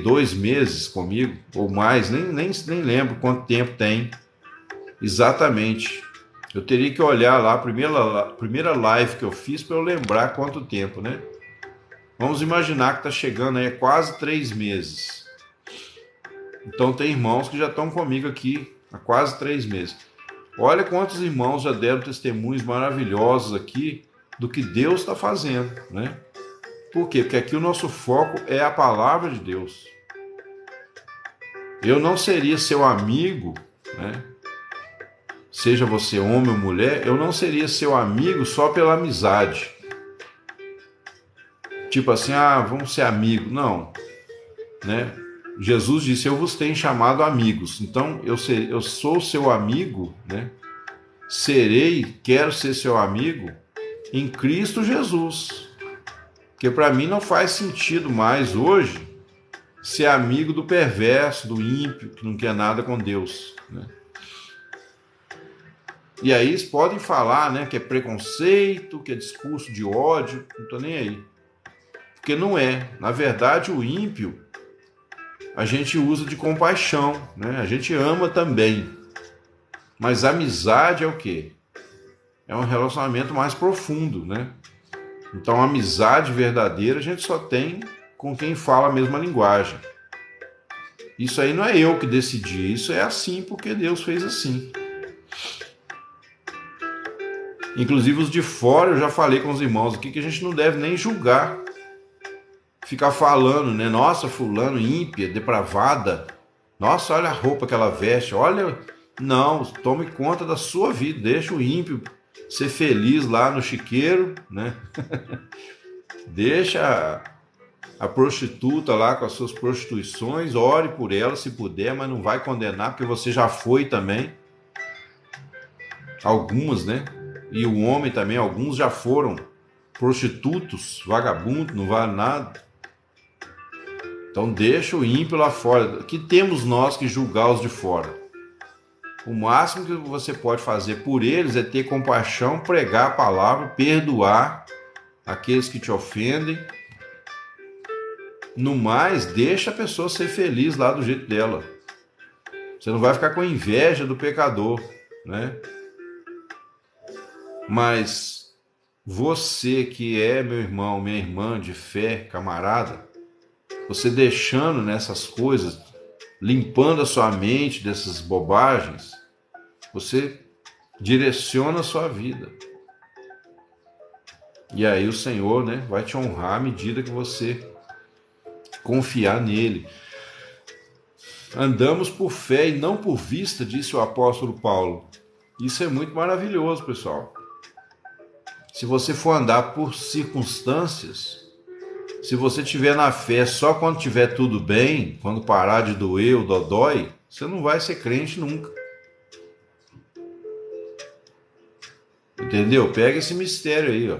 2 meses comigo, ou mais, nem lembro quanto tempo tem exatamente. Eu teria que olhar lá, a primeira live que eu fiz, para eu lembrar quanto tempo, né? Vamos imaginar que está chegando aí a quase 3 meses. Então, tem irmãos que já estão comigo aqui há quase 3 meses. Olha quantos irmãos já deram testemunhos maravilhosos aqui do que Deus está fazendo, né? Por quê? Porque aqui o nosso foco é a palavra de Deus. Eu não seria seu amigo, né? Seja você homem ou mulher, eu não seria seu amigo só pela amizade. Tipo assim, vamos ser amigos. Não, né? Jesus disse, eu vos tenho chamado amigos. Então, eu sou seu amigo, né? Quero ser seu amigo em Cristo Jesus. Porque para mim não faz sentido mais hoje ser amigo do perverso, do ímpio, que não quer nada com Deus, né? E aí eles podem falar, né, que é preconceito, que é discurso de ódio, não tô nem aí. Porque não é. Na verdade, o ímpio, a gente usa de compaixão, né? A gente ama também. Mas amizade é o quê? É um relacionamento mais profundo, né? Então, a amizade verdadeira a gente só tem com quem fala a mesma linguagem. Isso aí não é eu que decidi, isso é assim porque Deus fez assim. Inclusive os de fora, eu já falei com os irmãos aqui que a gente não deve nem julgar. Ficar falando, né? Nossa, fulano, ímpia, depravada. Nossa, olha a roupa que ela veste. Olha, não, tome conta da sua vida. Deixa o ímpio ser feliz lá no chiqueiro, né? Deixa a prostituta lá com as suas prostituições. Ore por ela se puder, mas não vai condenar, porque você já foi também. Algumas, né? E o homem também, alguns já foram prostitutos, vagabundos, não vale nada. Então deixa o ímpio lá fora. Que temos nós que julgar os de fora? O máximo que você pode fazer por eles é ter compaixão, pregar a palavra, perdoar aqueles que te ofendem. No mais, deixa a pessoa ser feliz lá do jeito dela. Você não vai ficar com inveja do pecador, né? Mas você que é meu irmão, minha irmã de fé, camarada, você deixando nessas coisas, limpando a sua mente dessas bobagens, você direciona a sua vida. E aí o Senhor, né, vai te honrar à medida que você confiar nele. Andamos por fé e não por vista, disse o apóstolo Paulo. Isso é muito maravilhoso, pessoal. Se você for andar por circunstâncias, se você estiver na fé só quando estiver tudo bem, quando parar de doer o dodói, você não vai ser crente nunca. Entendeu? Pega esse mistério aí, ó.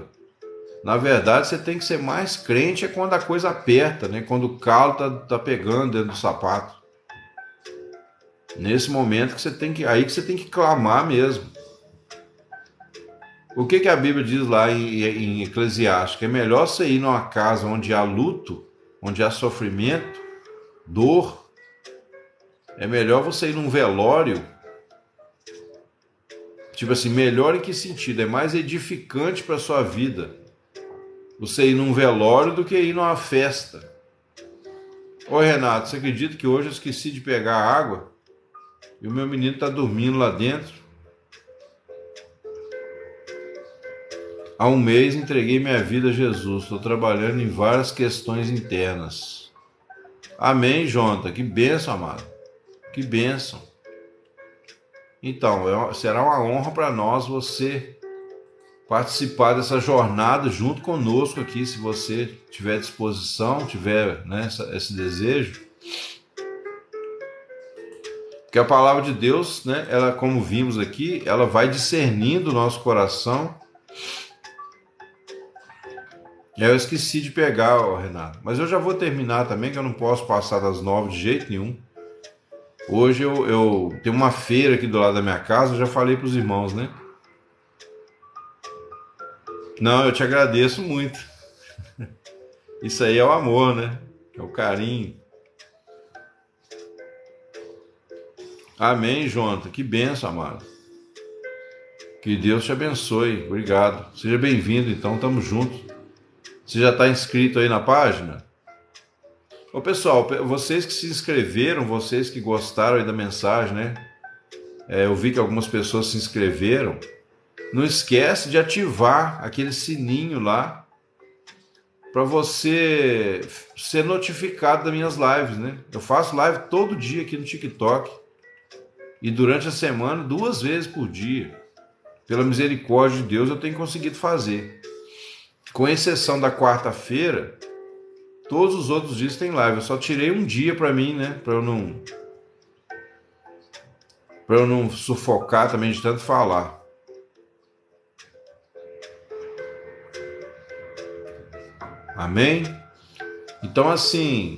Na verdade, você tem que ser mais crente é quando a coisa aperta, né? Quando o calo tá pegando dentro do sapato. Nesse momento que você tem que, aí que você tem que clamar mesmo. O que a Bíblia diz lá em Eclesiastes? Que é melhor você ir numa casa onde há luto, onde há sofrimento, dor. É melhor você ir num velório. Tipo assim, melhor em que sentido? É mais edificante para a sua vida você ir num velório do que ir numa festa. Ô Renato, você acredita que hoje eu esqueci de pegar água? E o meu menino está dormindo lá dentro? Há um mês entreguei minha vida a Jesus. Estou trabalhando em várias questões internas. Amém, Jonathan. Que bênção, amado. Que bênção. Então, será uma honra para nós você participar dessa jornada junto conosco aqui, se você tiver disposição, tiver, né, esse desejo. Porque a palavra de Deus, né, ela, como vimos aqui, ela vai discernindo o nosso coração. Eu esqueci de pegar, Renato, mas eu já vou terminar também, que eu não posso passar das 9 de jeito nenhum. Hoje eu tenho uma feira aqui do lado da minha casa, eu já falei para os irmãos, né? Não, eu te agradeço muito. Isso aí é o amor, né? É o carinho. Amém, Jonathan. Que bênção, amado. Que Deus te abençoe. Obrigado. Seja bem-vindo, então, tamo junto. Você já está inscrito aí na página? Ô pessoal, vocês que se inscreveram, vocês que gostaram aí da mensagem, né? Eu vi que algumas pessoas se inscreveram. Não esquece de ativar aquele sininho lá para você ser notificado das minhas lives, né? Eu faço live todo dia aqui no TikTok e durante a semana 2 vezes por dia. Pela misericórdia de Deus eu tenho conseguido fazer. Com exceção da quarta-feira, todos os outros dias tem live. Eu só tirei um dia para mim, né? Para eu não sufocar também de tanto falar. Amém? Então, assim,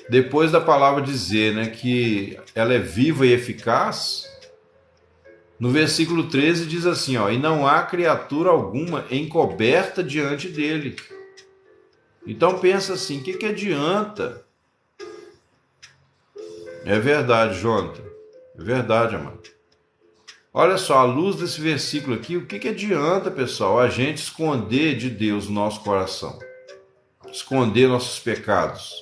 depois da palavra dizer, né, que ela é viva e eficaz, No versículo 13 diz assim, ó, e não há criatura alguma encoberta diante dele. Então pensa assim, o que adianta? É verdade, Jonathan. É verdade, amado. Olha só, à luz desse versículo aqui, o que adianta, pessoal, a gente esconder de Deus o nosso coração? Esconder nossos pecados?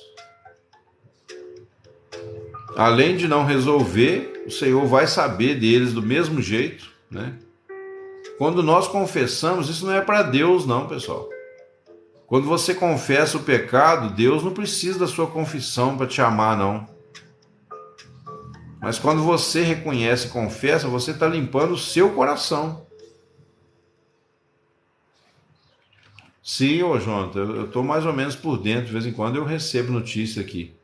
Além de não resolver, o Senhor vai saber deles do mesmo jeito, né? Quando nós confessamos, isso não é para Deus, não, pessoal. Quando você confessa o pecado, Deus não precisa da sua confissão para te amar, não. Mas quando você reconhece e confessa, você está limpando o seu coração. Sim, ô Jonathan, eu estou mais ou menos por dentro, de vez em quando eu recebo notícia aqui.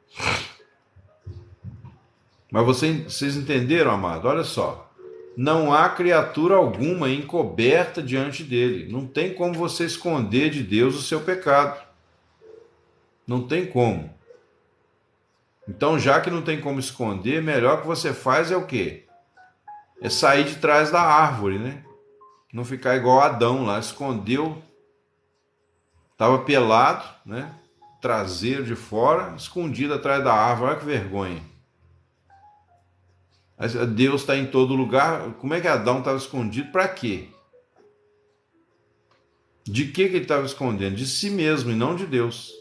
Mas vocês entenderam, amado? Olha só. Não há criatura alguma encoberta diante dele. Não tem como você esconder de Deus o seu pecado. Não tem como. Então, já que não tem como esconder, melhor que você faz é o quê? É sair de trás da árvore, né? Não ficar igual Adão lá, escondeu, estava pelado, né? Traseiro de fora, escondido atrás da árvore. Olha que vergonha. Deus está em todo lugar. Como é que Adão estava escondido? Para quê? De que ele estava escondendo? De si mesmo e não de Deus.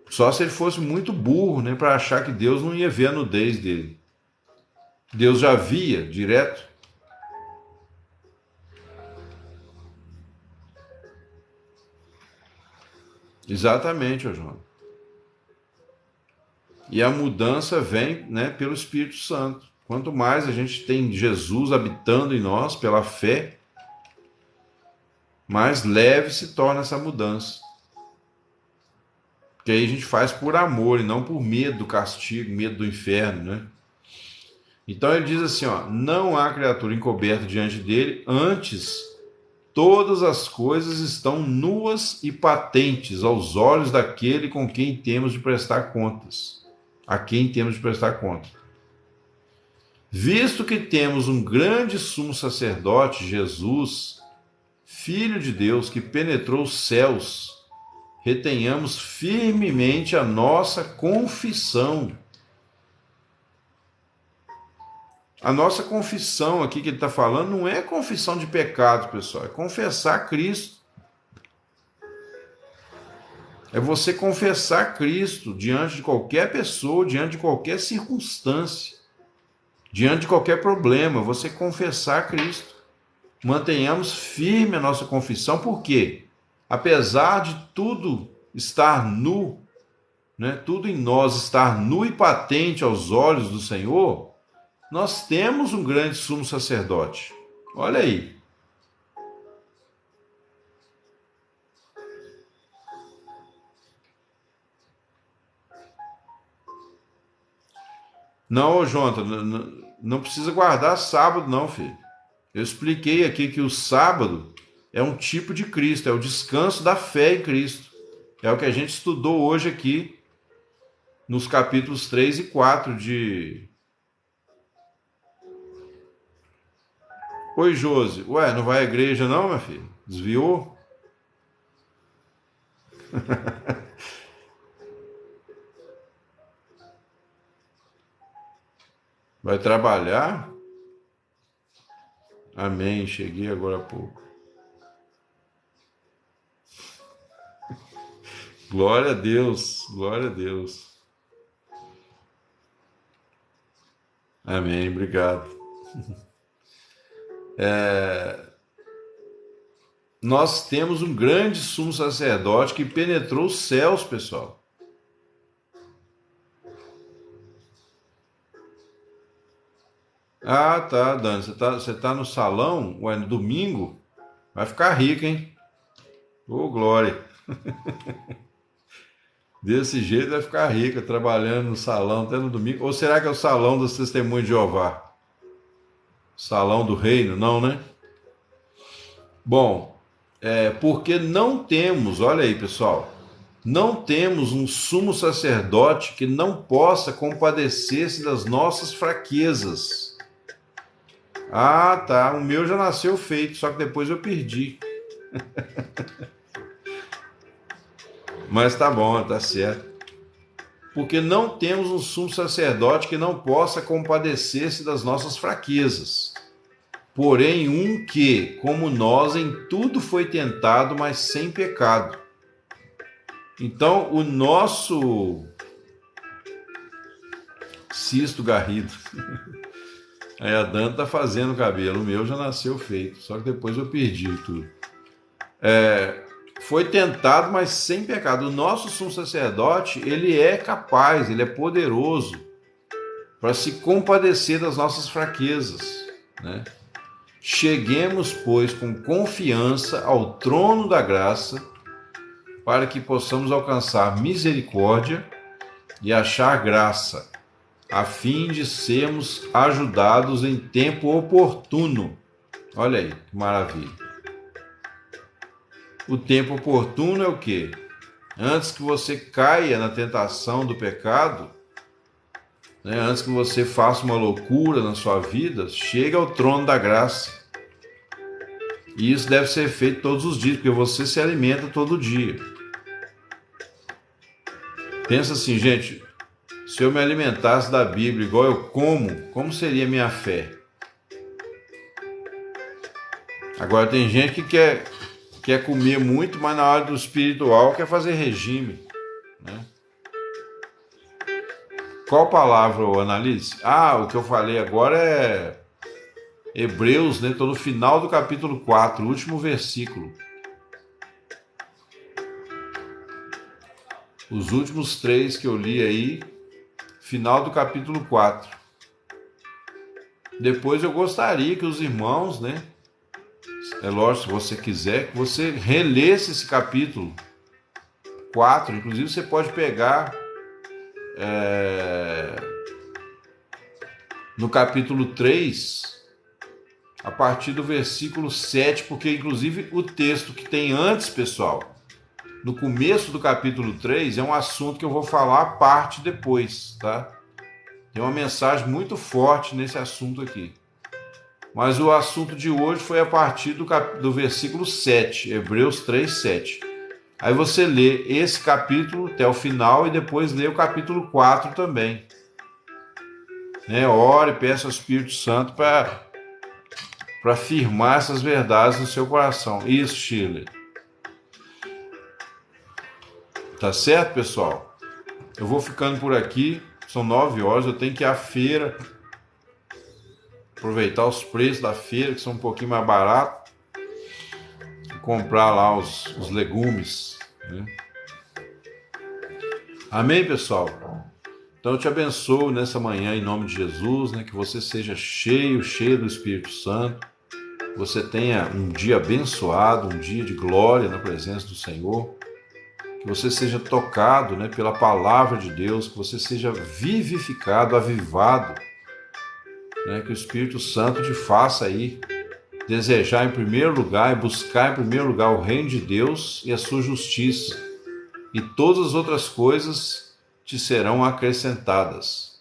Só se ele fosse muito burro, né, para achar que Deus não ia ver a nudez dele. Deus já via direto. Exatamente, ô João. E a mudança vem, né, pelo Espírito Santo. Quanto mais a gente tem Jesus habitando em nós pela fé, mais leve se torna essa mudança. Porque aí a gente faz por amor e não por medo do castigo, medo do inferno, né? Então ele diz assim, ó, não há criatura encoberta diante dele, antes todas as coisas estão nuas e patentes aos olhos daquele com quem temos de prestar contas. A quem temos de prestar conta. Visto que temos um grande sumo sacerdote, Jesus, Filho de Deus, que penetrou os céus, retenhamos firmemente a nossa confissão. A nossa confissão aqui que ele está falando não é confissão de pecado, pessoal, é confessar Cristo. É você confessar Cristo diante de qualquer pessoa, diante de qualquer circunstância, diante de qualquer problema, você confessar Cristo. Mantenhamos firme a nossa confissão, por quê? Apesar de tudo estar nu, né, tudo em nós estar nu e patente aos olhos do Senhor, nós temos um grande sumo sacerdote. Olha aí. Não, Jonathan, não precisa guardar sábado, não, filho. Eu expliquei aqui que o sábado é um tipo de Cristo, é o descanso da fé em Cristo. É o que a gente estudou hoje aqui, nos capítulos 3 e 4 de... Oi, Josi. Ué, não vai à igreja não, meu filho? Desviou? Vai trabalhar? Amém, cheguei agora há pouco. Glória a Deus, glória a Deus. Amém, obrigado. Nós temos um grande sumo sacerdote que penetrou os céus, pessoal. Ah, tá, Dani, você tá no salão, ué, no domingo? Vai ficar rico, hein? Ô, glória. Desse jeito vai ficar rica, trabalhando no salão até no domingo. Ou será que é o salão dos testemunhos de Jeová? Salão do reino? Não, né? Bom, porque não temos, olha aí, pessoal, não temos um sumo sacerdote que não possa compadecer-se das nossas fraquezas. Ah, tá. O meu já nasceu feito, só que depois eu perdi. Mas tá bom, tá certo. Porque não temos um sumo sacerdote que não possa compadecer-se das nossas fraquezas. Porém, um que, como nós, em tudo foi tentado, mas sem pecado. Então, o nosso Cisto Garrido. Aí a Dan tá fazendo cabelo, o meu já nasceu feito, só que depois eu perdi tudo. Foi tentado, mas sem pecado. O nosso sumo sacerdote, ele é capaz, ele é poderoso para se compadecer das nossas fraquezas, né? Cheguemos, pois, com confiança ao trono da graça, para que possamos alcançar misericórdia e achar graça, a fim de sermos ajudados em tempo oportuno. Olha aí, que maravilha. O tempo oportuno é o quê? Antes que você caia na tentação do pecado, né, antes que você faça uma loucura na sua vida, chega ao trono da graça. E isso deve ser feito todos os dias, porque você se alimenta todo dia. Pensa assim, gente, se eu me alimentasse da Bíblia igual eu como seria a minha fé? Agora tem gente que quer comer muito, mas na hora do espiritual quer fazer regime, né? Qual palavra eu analiso? O que eu falei agora é Hebreus, né? Estou no final do capítulo 4, último versículo. Os últimos 3 que eu li aí, final do capítulo 4. Depois eu gostaria que os irmãos, né? É lógico, se você quiser, que você relesse esse capítulo 4. Inclusive você pode pegar no capítulo 3, a partir do versículo 7, porque inclusive o texto que tem antes, pessoal, no começo do capítulo 3, é um assunto que eu vou falar à parte depois, tá? Tem uma mensagem muito forte nesse assunto aqui. Mas o assunto de hoje foi a partir do versículo 7, Hebreus 3, 7. Aí você lê esse capítulo até o final e depois lê o capítulo 4 também. Né? Ore e peça ao Espírito Santo para firmar essas verdades no seu coração. Isso, Shirley. Tá certo, pessoal? Eu vou ficando por aqui. São 9 horas, eu tenho que ir à feira. Aproveitar os preços da feira, que são um pouquinho mais baratos. E comprar lá os legumes. Né? Amém, pessoal? Então eu te abençoo nessa manhã em nome de Jesus, né? Que você seja cheio do Espírito Santo. Você tenha um dia abençoado, um dia de glória na presença do Senhor. Que você seja tocado, né, pela palavra de Deus, que você seja vivificado, avivado, né, que o Espírito Santo te faça aí desejar em primeiro lugar e buscar em primeiro lugar o reino de Deus e a sua justiça, e todas as outras coisas te serão acrescentadas.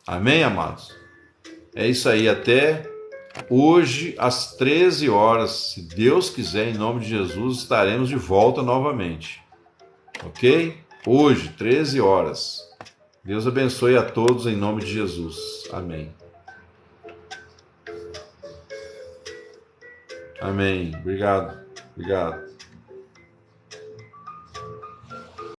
Amém, amados? É isso aí, até hoje às 13 horas, se Deus quiser, em nome de Jesus, estaremos de volta novamente. Ok? Hoje, 13 horas. Deus abençoe a todos em nome de Jesus. Amém. Amém. Obrigado.